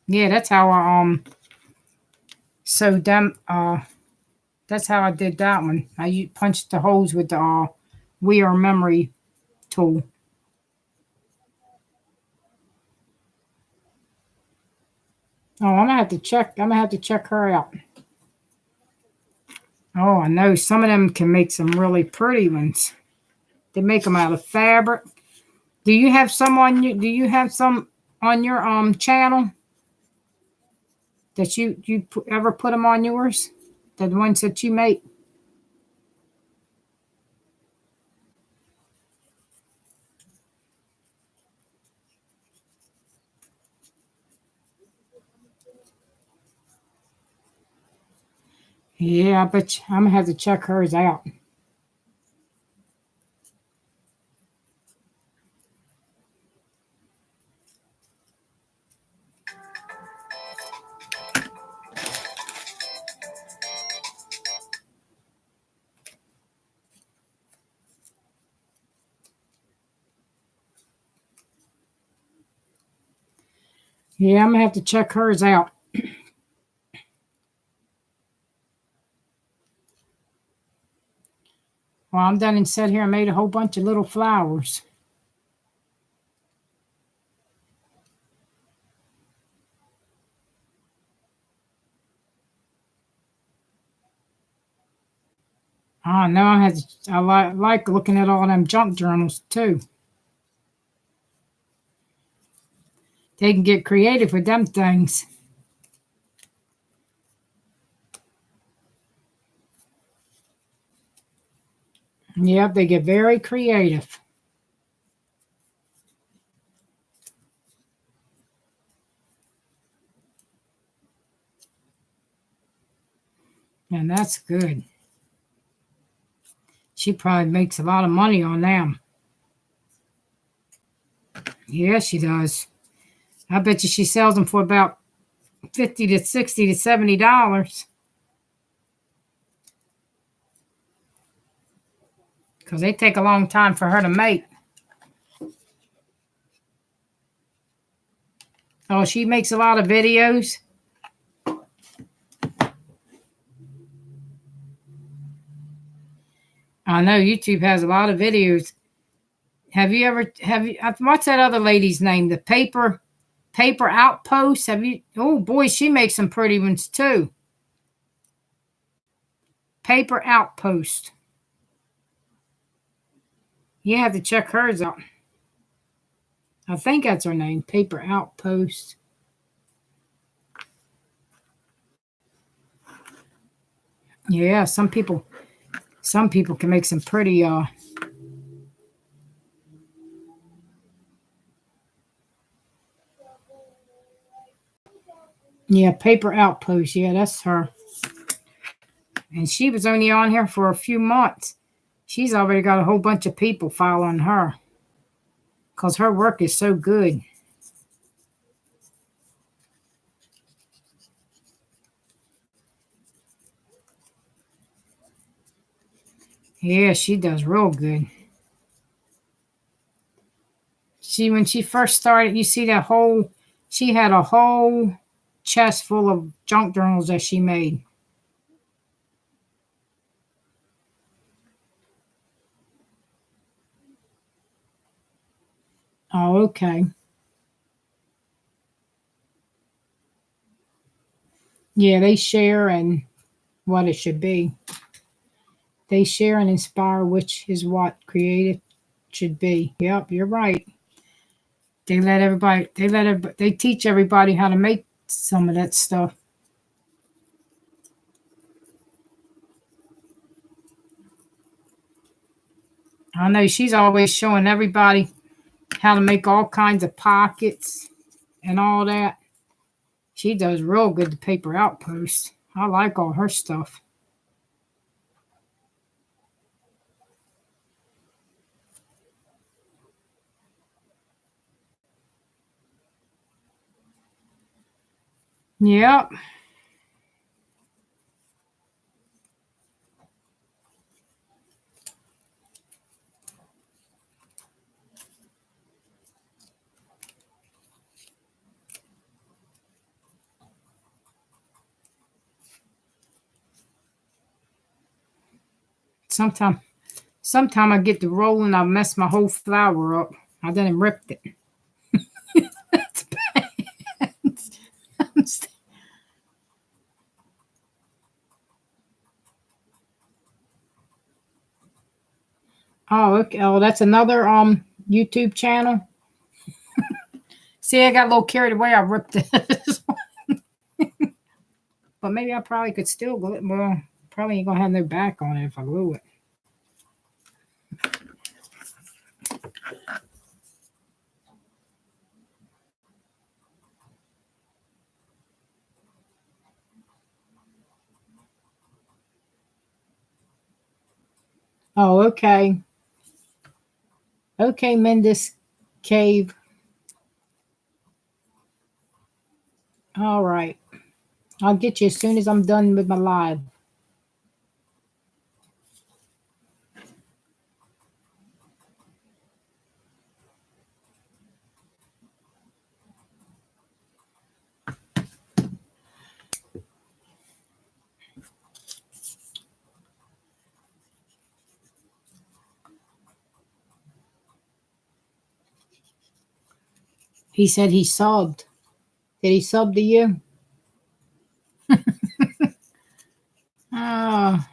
Yeah, that's how I sewed them That's how I did that one. I punched the holes with the We Are Memory tool. Oh, I'm gonna have to check. I'm gonna have to check her out. Oh, I know some of them can make some really pretty ones. They make them out of fabric. Do you have some on you? Do you have some on your channel that ever put them on yours? The ones that you make. Yeah, but I'm gonna have to check hers out. Yeah, I'm gonna have to check hers out. Well, I'm done and sat here and made a whole bunch of little flowers. Oh no, I like looking at all them junk journals too. They can get creative with them things. Yep, they get very creative. And that's good. She probably makes a lot of money on them. Yeah, she does. I bet you she sells them for about $50 to $60 to $70. Because they take a long time for her to make. Oh, she makes a lot of videos. I know YouTube has a lot of videos. Have you what's that other lady's name? The paper outpost? Have you, oh boy, she makes some pretty ones too. Paper outpost. You have to check hers out. I think that's her name, Paper Outpost. Yeah, some people can make some pretty yeah, Paper Outpost. Yeah, that's her. And she was only on here for a few months. She's already got a whole bunch of people following her because her work is so good. Yeah, she does real good. When she first started, you see she had a whole chest full of junk journals that she made. Oh, okay. Yeah, they share and what it should be. They share and inspire, which is what creative should be. Yep, you're right. They teach everybody how to make some of that stuff. I know she's always showing everybody how to make all kinds of pockets and all that. She does real good, the Paper Outpost. I like all her stuff. Yep. sometime I get to rolling, I mess my whole flower up. I done ripped it. That's bad. Oh, okay. Oh, that's another YouTube channel. See, I got a little carried away. I ripped it. But maybe I probably could still glue it. Well, probably ain't gonna have no back on it if I glue it. Oh, okay. Okay, Mendes Cave. All right. I'll get you as soon as I'm done with my live. He said he subbed. Did he sub to you? Ah.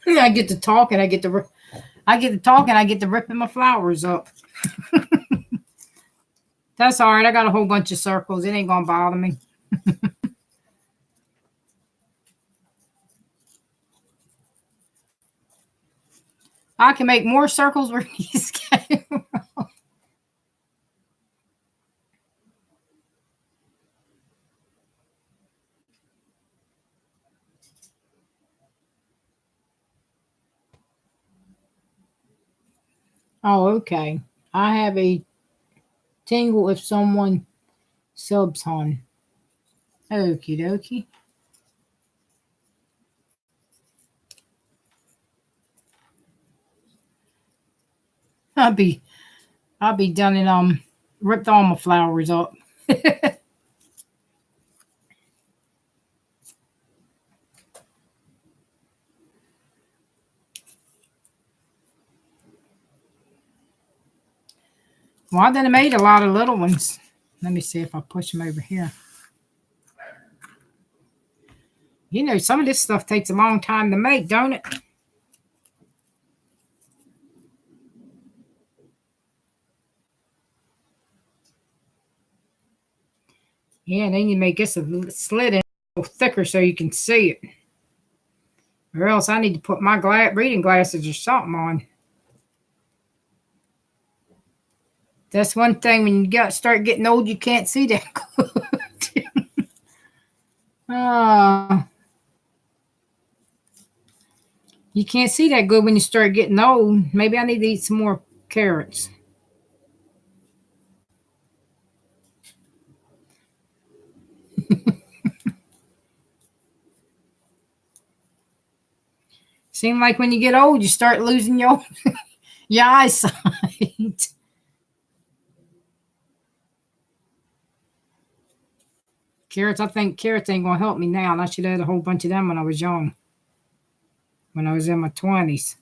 I get to talk and I get to ripping my flowers up. That's all right. I got a whole bunch of circles. It ain't gonna bother me. I can make more circles where these came. Oh, okay. I have a tingle if someone subs on. Okie dokie. I'll be done and ripped all my flowers up. Well, I done made a lot of little ones. Let me see if I push them over here. You know, some of this stuff takes a long time to make, don't it? Yeah, then you make this a slit in a little thicker so you can see it. Or else I need to put my reading glasses or something on. That's one thing when you start getting old, you can't see that good. You can't see that good when you start getting old. Maybe I need to eat some more carrots. Seem like when you get old, you start losing your eyesight. Carrots, I think carrots ain't gonna help me now. And I should have had a whole bunch of them when I was young. When I was in my 20s.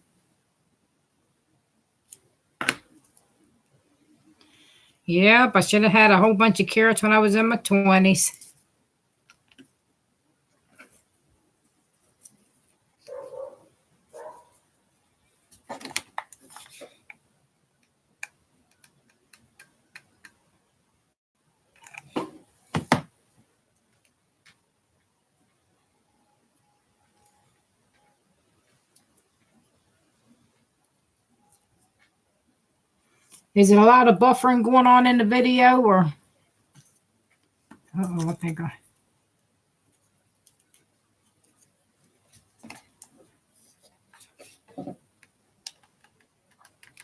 Yep, I should have had a whole bunch of carrots when I was in my 20s. Is it a lot of buffering going on in the video or? Uh-oh, I think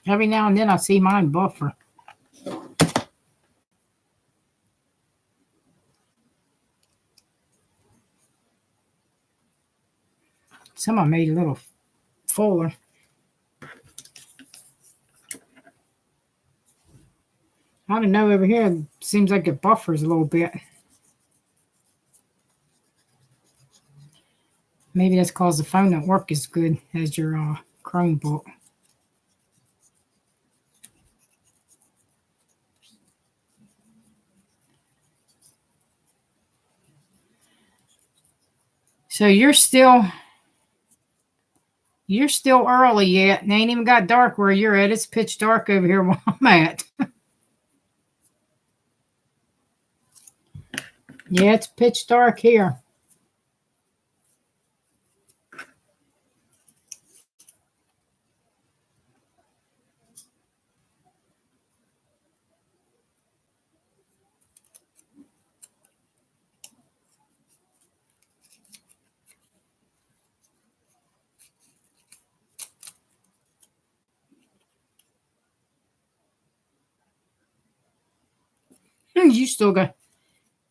every now and then I see mine buffer. Some I made a little fuller. I don't know, over here it seems like it buffers a little bit. Maybe that's because the phone don't work as good as your Chromebook. So you're still early yet. It ain't even got dark where you're at. It's pitch dark over here where I'm at. Yeah, it's pitch dark here.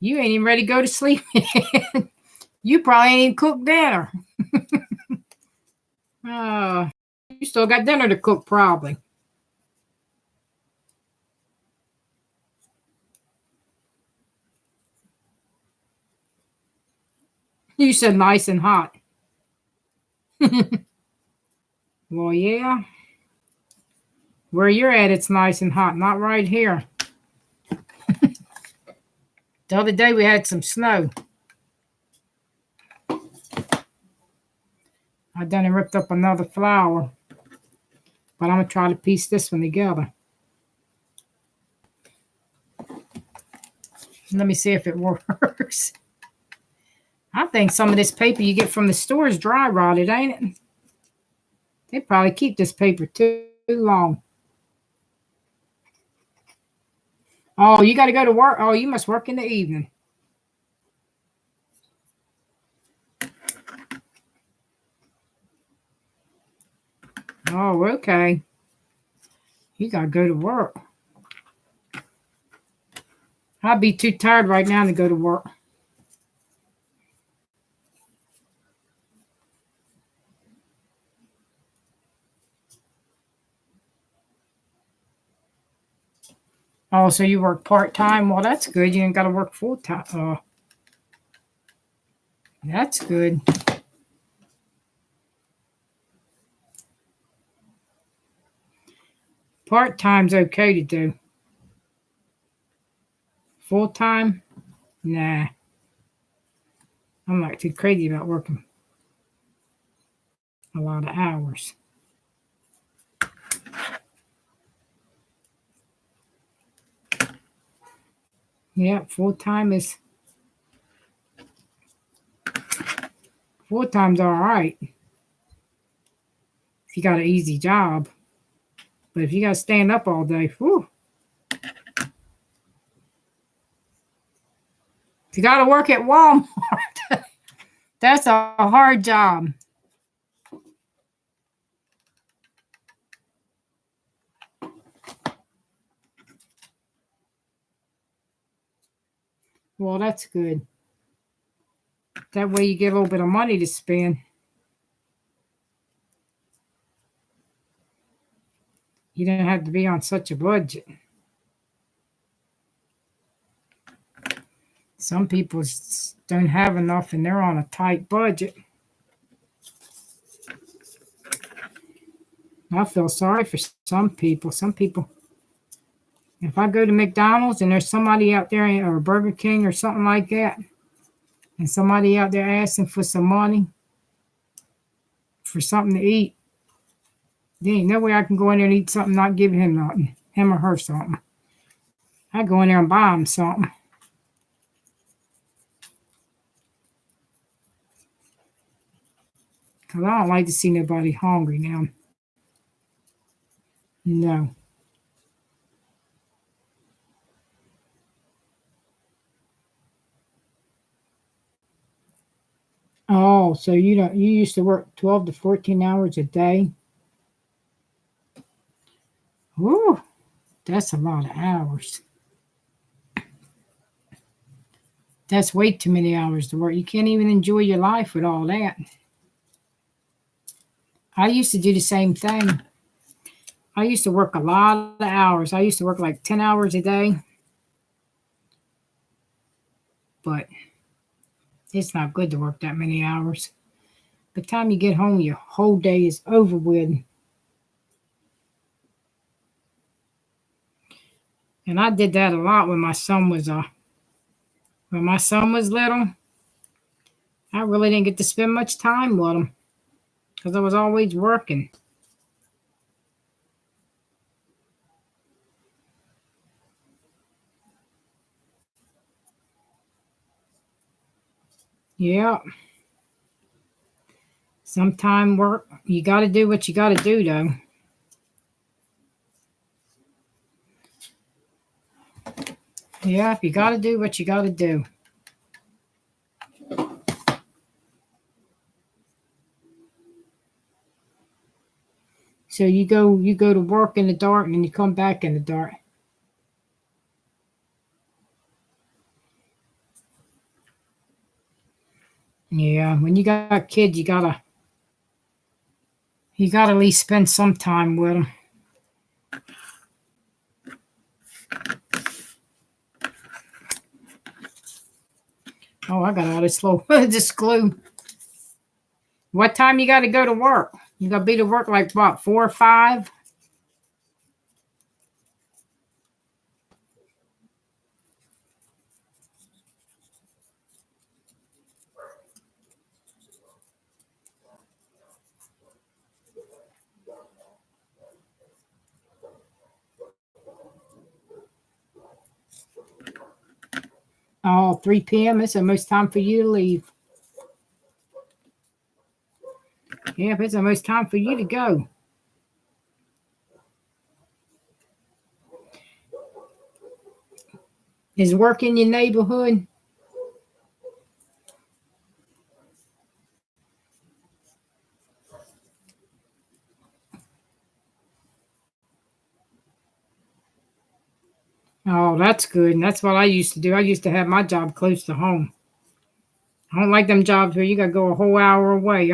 You ain't even ready to go to sleep. You probably ain't even cooked dinner. You still got dinner to cook probably. You said nice and hot. Well, yeah. Where you're at, it's nice and hot. Not right here. The other day we had some snow. I done and ripped up another flower. But I'm going to try to piece this one together. Let me see if it works. I think some of this paper you get from the store is dry rotted, ain't it? They probably keep this paper too long. Oh, you got to go to work. Oh, you must work in the evening. Oh, okay. You got to go to work. I'd be too tired right now to go to work. Oh, so you work part-time? Well, that's good. You ain't got to work full-time. That's good. Part-time's okay to do. Full-time? Nah. I'm not too crazy about working a lot of hours. Yeah, full-time's all right. If you got an easy job. But if you got to stand up all day, whew. If you got to work at Walmart, that's a hard job. Well, that's good. That way you get a little bit of money to spend. You don't have to be on such a budget. Some people don't have enough and they're on a tight budget. I feel sorry for some people. If I go to McDonald's and there's somebody out there, or Burger King or something like that, and somebody out there asking for some money for something to eat, there ain't no way I can go in there and eat something, not give him nothing, him or her something. I go in there and buy him something. Because I don't like to see nobody hungry now. No. Oh, so you used to work 12 to 14 hours a day? Whew, that's a lot of hours. That's way too many hours to work. You can't even enjoy your life with all that. I used to do the same thing. I used to work a lot of hours. I used to work like 10 hours a day, but it's not good to work that many hours. By the time you get home, your whole day is over with. And I did that a lot when my son was little. I really didn't get to spend much time with him because I was always working. Yeah. Sometime work. You got to do what you got to do, though. Yeah, you got to do what you got to do. So you go to work in the dark and then you come back in the dark. Yeah, when you got kids, you gotta at least spend some time with them. Oh, I got all this slow this glue. What time you got to go to work? You got to be to work like what, 4 or 5? Oh, 3 p.m. It's almost time for you to leave. Yeah, it's almost time for you to go. Is work in your neighborhood? Oh, that's good. And that's what I used to do. I used to have my job close to home. I don't like them jobs where you got to go a whole hour away.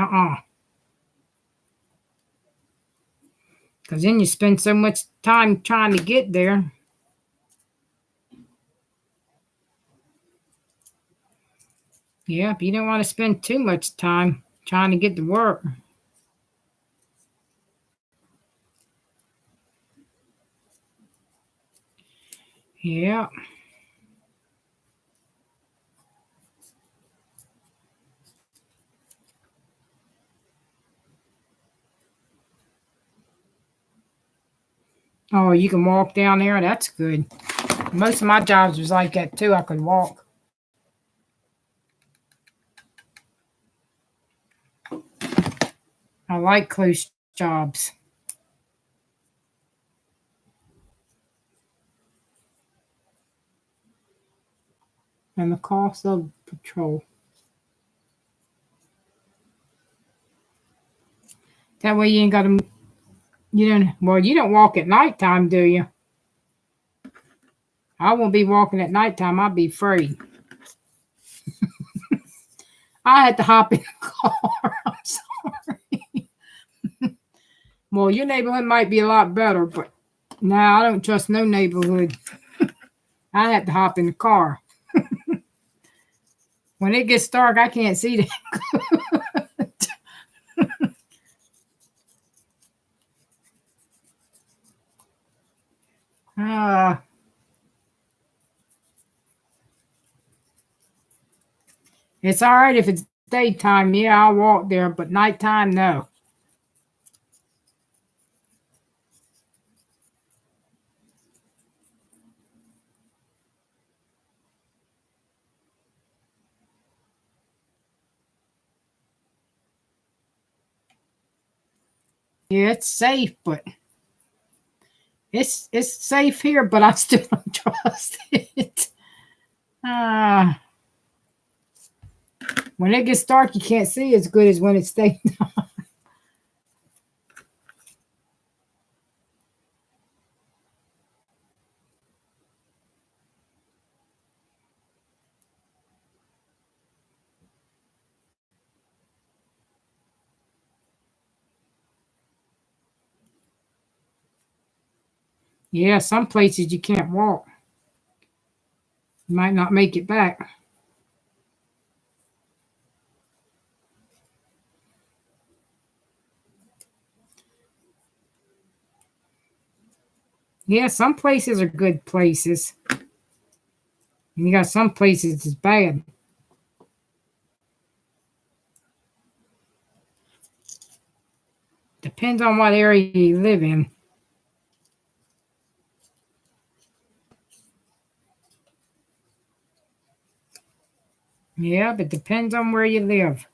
Because then you spend so much time trying to get there. Yeah, you don't want to spend too much time trying to get to work. Yeah. Oh, you can walk down there. That's good. Most of my jobs was like that too. I could walk. I like close jobs. And the cost of patrol. That way you ain't got to. You don't. Well, you don't walk at nighttime, do you? I won't be walking at nighttime. I'll be afraid. I had to hop in the car. I'm sorry. Well, your neighborhood might be a lot better, but now I don't trust no neighborhood. I had to hop in the car. When it gets dark, I can't see that. uh, it's all right if it's daytime. Yeah, I'll walk there, but nighttime, no. Yeah, it's safe, but it's safe here, but I still don't trust it. Uh, when it gets dark, you can't see as good as when it's daytime. Yeah, some places you can't walk. You might not make it back. Yeah, some places are good places. And you got some places that's bad. Depends on what area you live in. Yeah, but depends on where you live.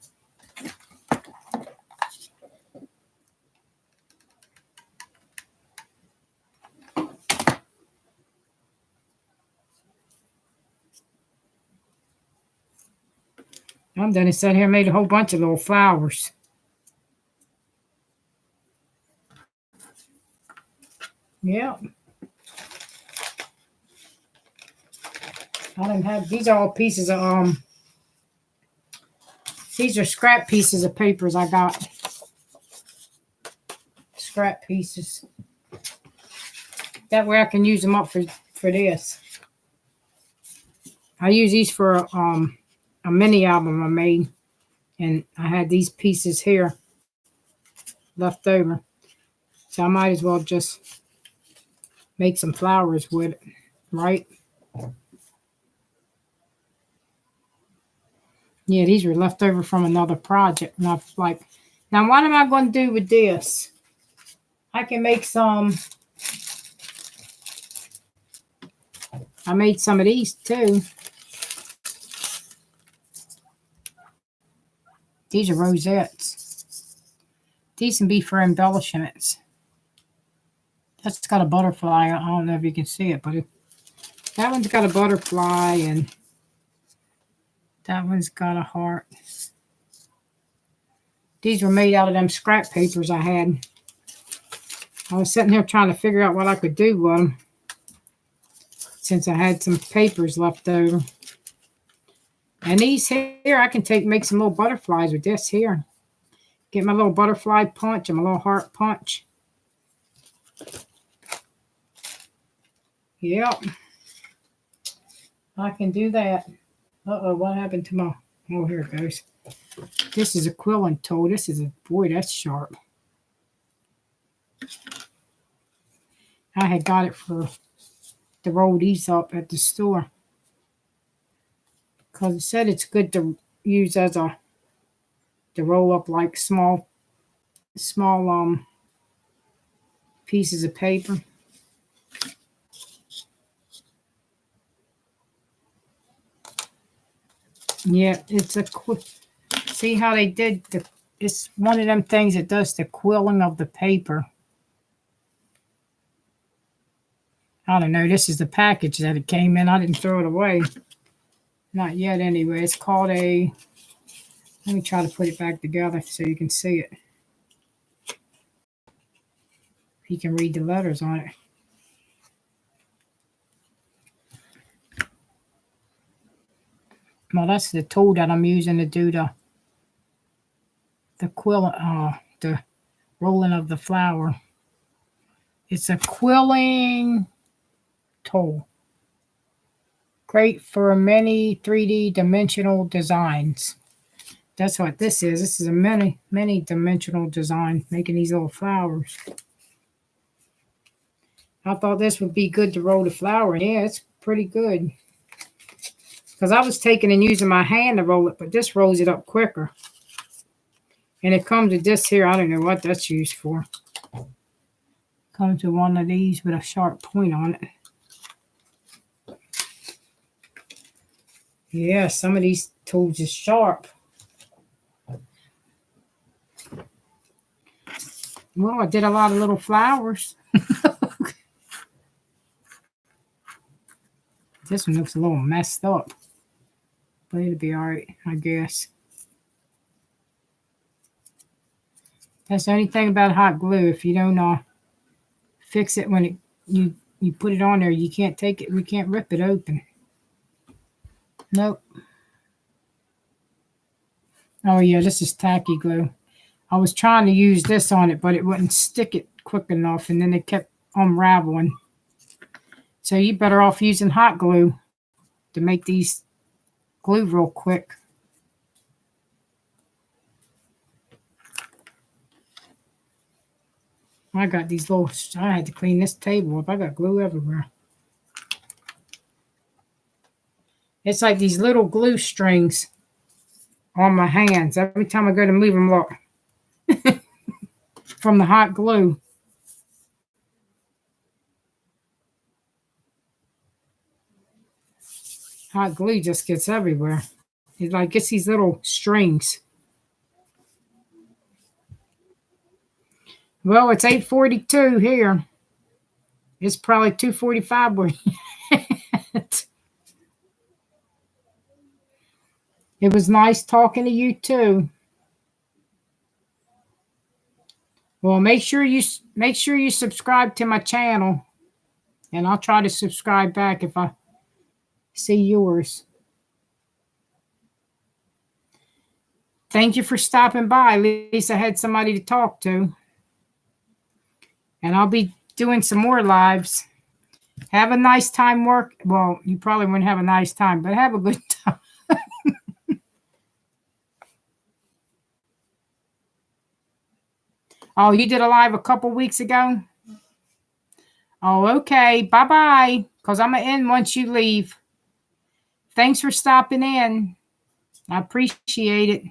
I'm done. Sat here and made a whole bunch of little flowers. Yeah. I didn't have these are all pieces of these are scrap pieces of papers I got. Scrap pieces. That way I can use them up for this. I use these for a mini album I made, and I had these pieces here left over, so I might as well just make some flowers with it, right? Yeah, these were left over from another project, and I was like, now what am I going to do with this? I can make some. I made some of these too. These are rosettes. These can be for embellishments. That's got a butterfly. I don't know if you can see it, but that one's got a butterfly, and that one's got a heart. These were made out of them scrap papers I had. I was sitting here trying to figure out what I could do with them, since I had some papers left over. And these here, I can make some little butterflies with this here. Get my little butterfly punch and my little heart punch. Yep. I can do that. Uh-oh, what happened to my... Oh, here it goes. This is a quilling tool. This is a... Boy, that's sharp. I had got it to roll these up at the store, because it said it's good to use as to roll up like small pieces of paper. Yeah, it's a see how they did it's one of them things that does the quilling of the paper. I don't know. This is the package that it came in. I didn't throw it away. Not yet, anyway. It's called a... Let me try to put it back together so you can see it. You can read the letters on it. Well, that's the tool that I'm using to do the quilling, the rolling of the flower. It's a quilling tool. Great for many 3D dimensional designs. That's what this is. This is a many dimensional design, making these little flowers. I thought this would be good to roll the flower. Yeah, it's pretty good. Because I was taking and using my hand to roll it, but this rolls it up quicker. And it comes with this here. I don't know what that's used for. Comes with one of these with a sharp point on it. Yeah, some of these tools are sharp. Well, I did a lot of little flowers. This one looks a little messed up, but it'll be all right, I guess. That's the only thing about hot glue. If you don't fix it when you put it on there, you can't take it. We can't rip it open. Nope. Oh yeah, this is tacky glue. I was trying to use this on it, but it wouldn't stick it quick enough, and then it kept unraveling. So you better off using hot glue to make these glue real quick. I got these little, I had to clean this table up. I got glue everywhere. It's like these little glue strings on my hands. Every time I go to move them, look. From the hot glue. Hot glue just gets everywhere. It like gets these little strings. Well, it's 8:42 here. It's probably 2:45 where It was nice talking to you too. Well, make sure you subscribe to my channel, and I'll try to subscribe back if I see yours. Thank you for stopping by. At least I had somebody to talk to. And I'll be doing some more lives. Have a nice time work. Well, you probably wouldn't have a nice time, but have a good time. Oh, you did a live a couple weeks ago? Oh, okay. Bye-bye. Because I'm going to end once you leave. Thanks for stopping in. I appreciate it.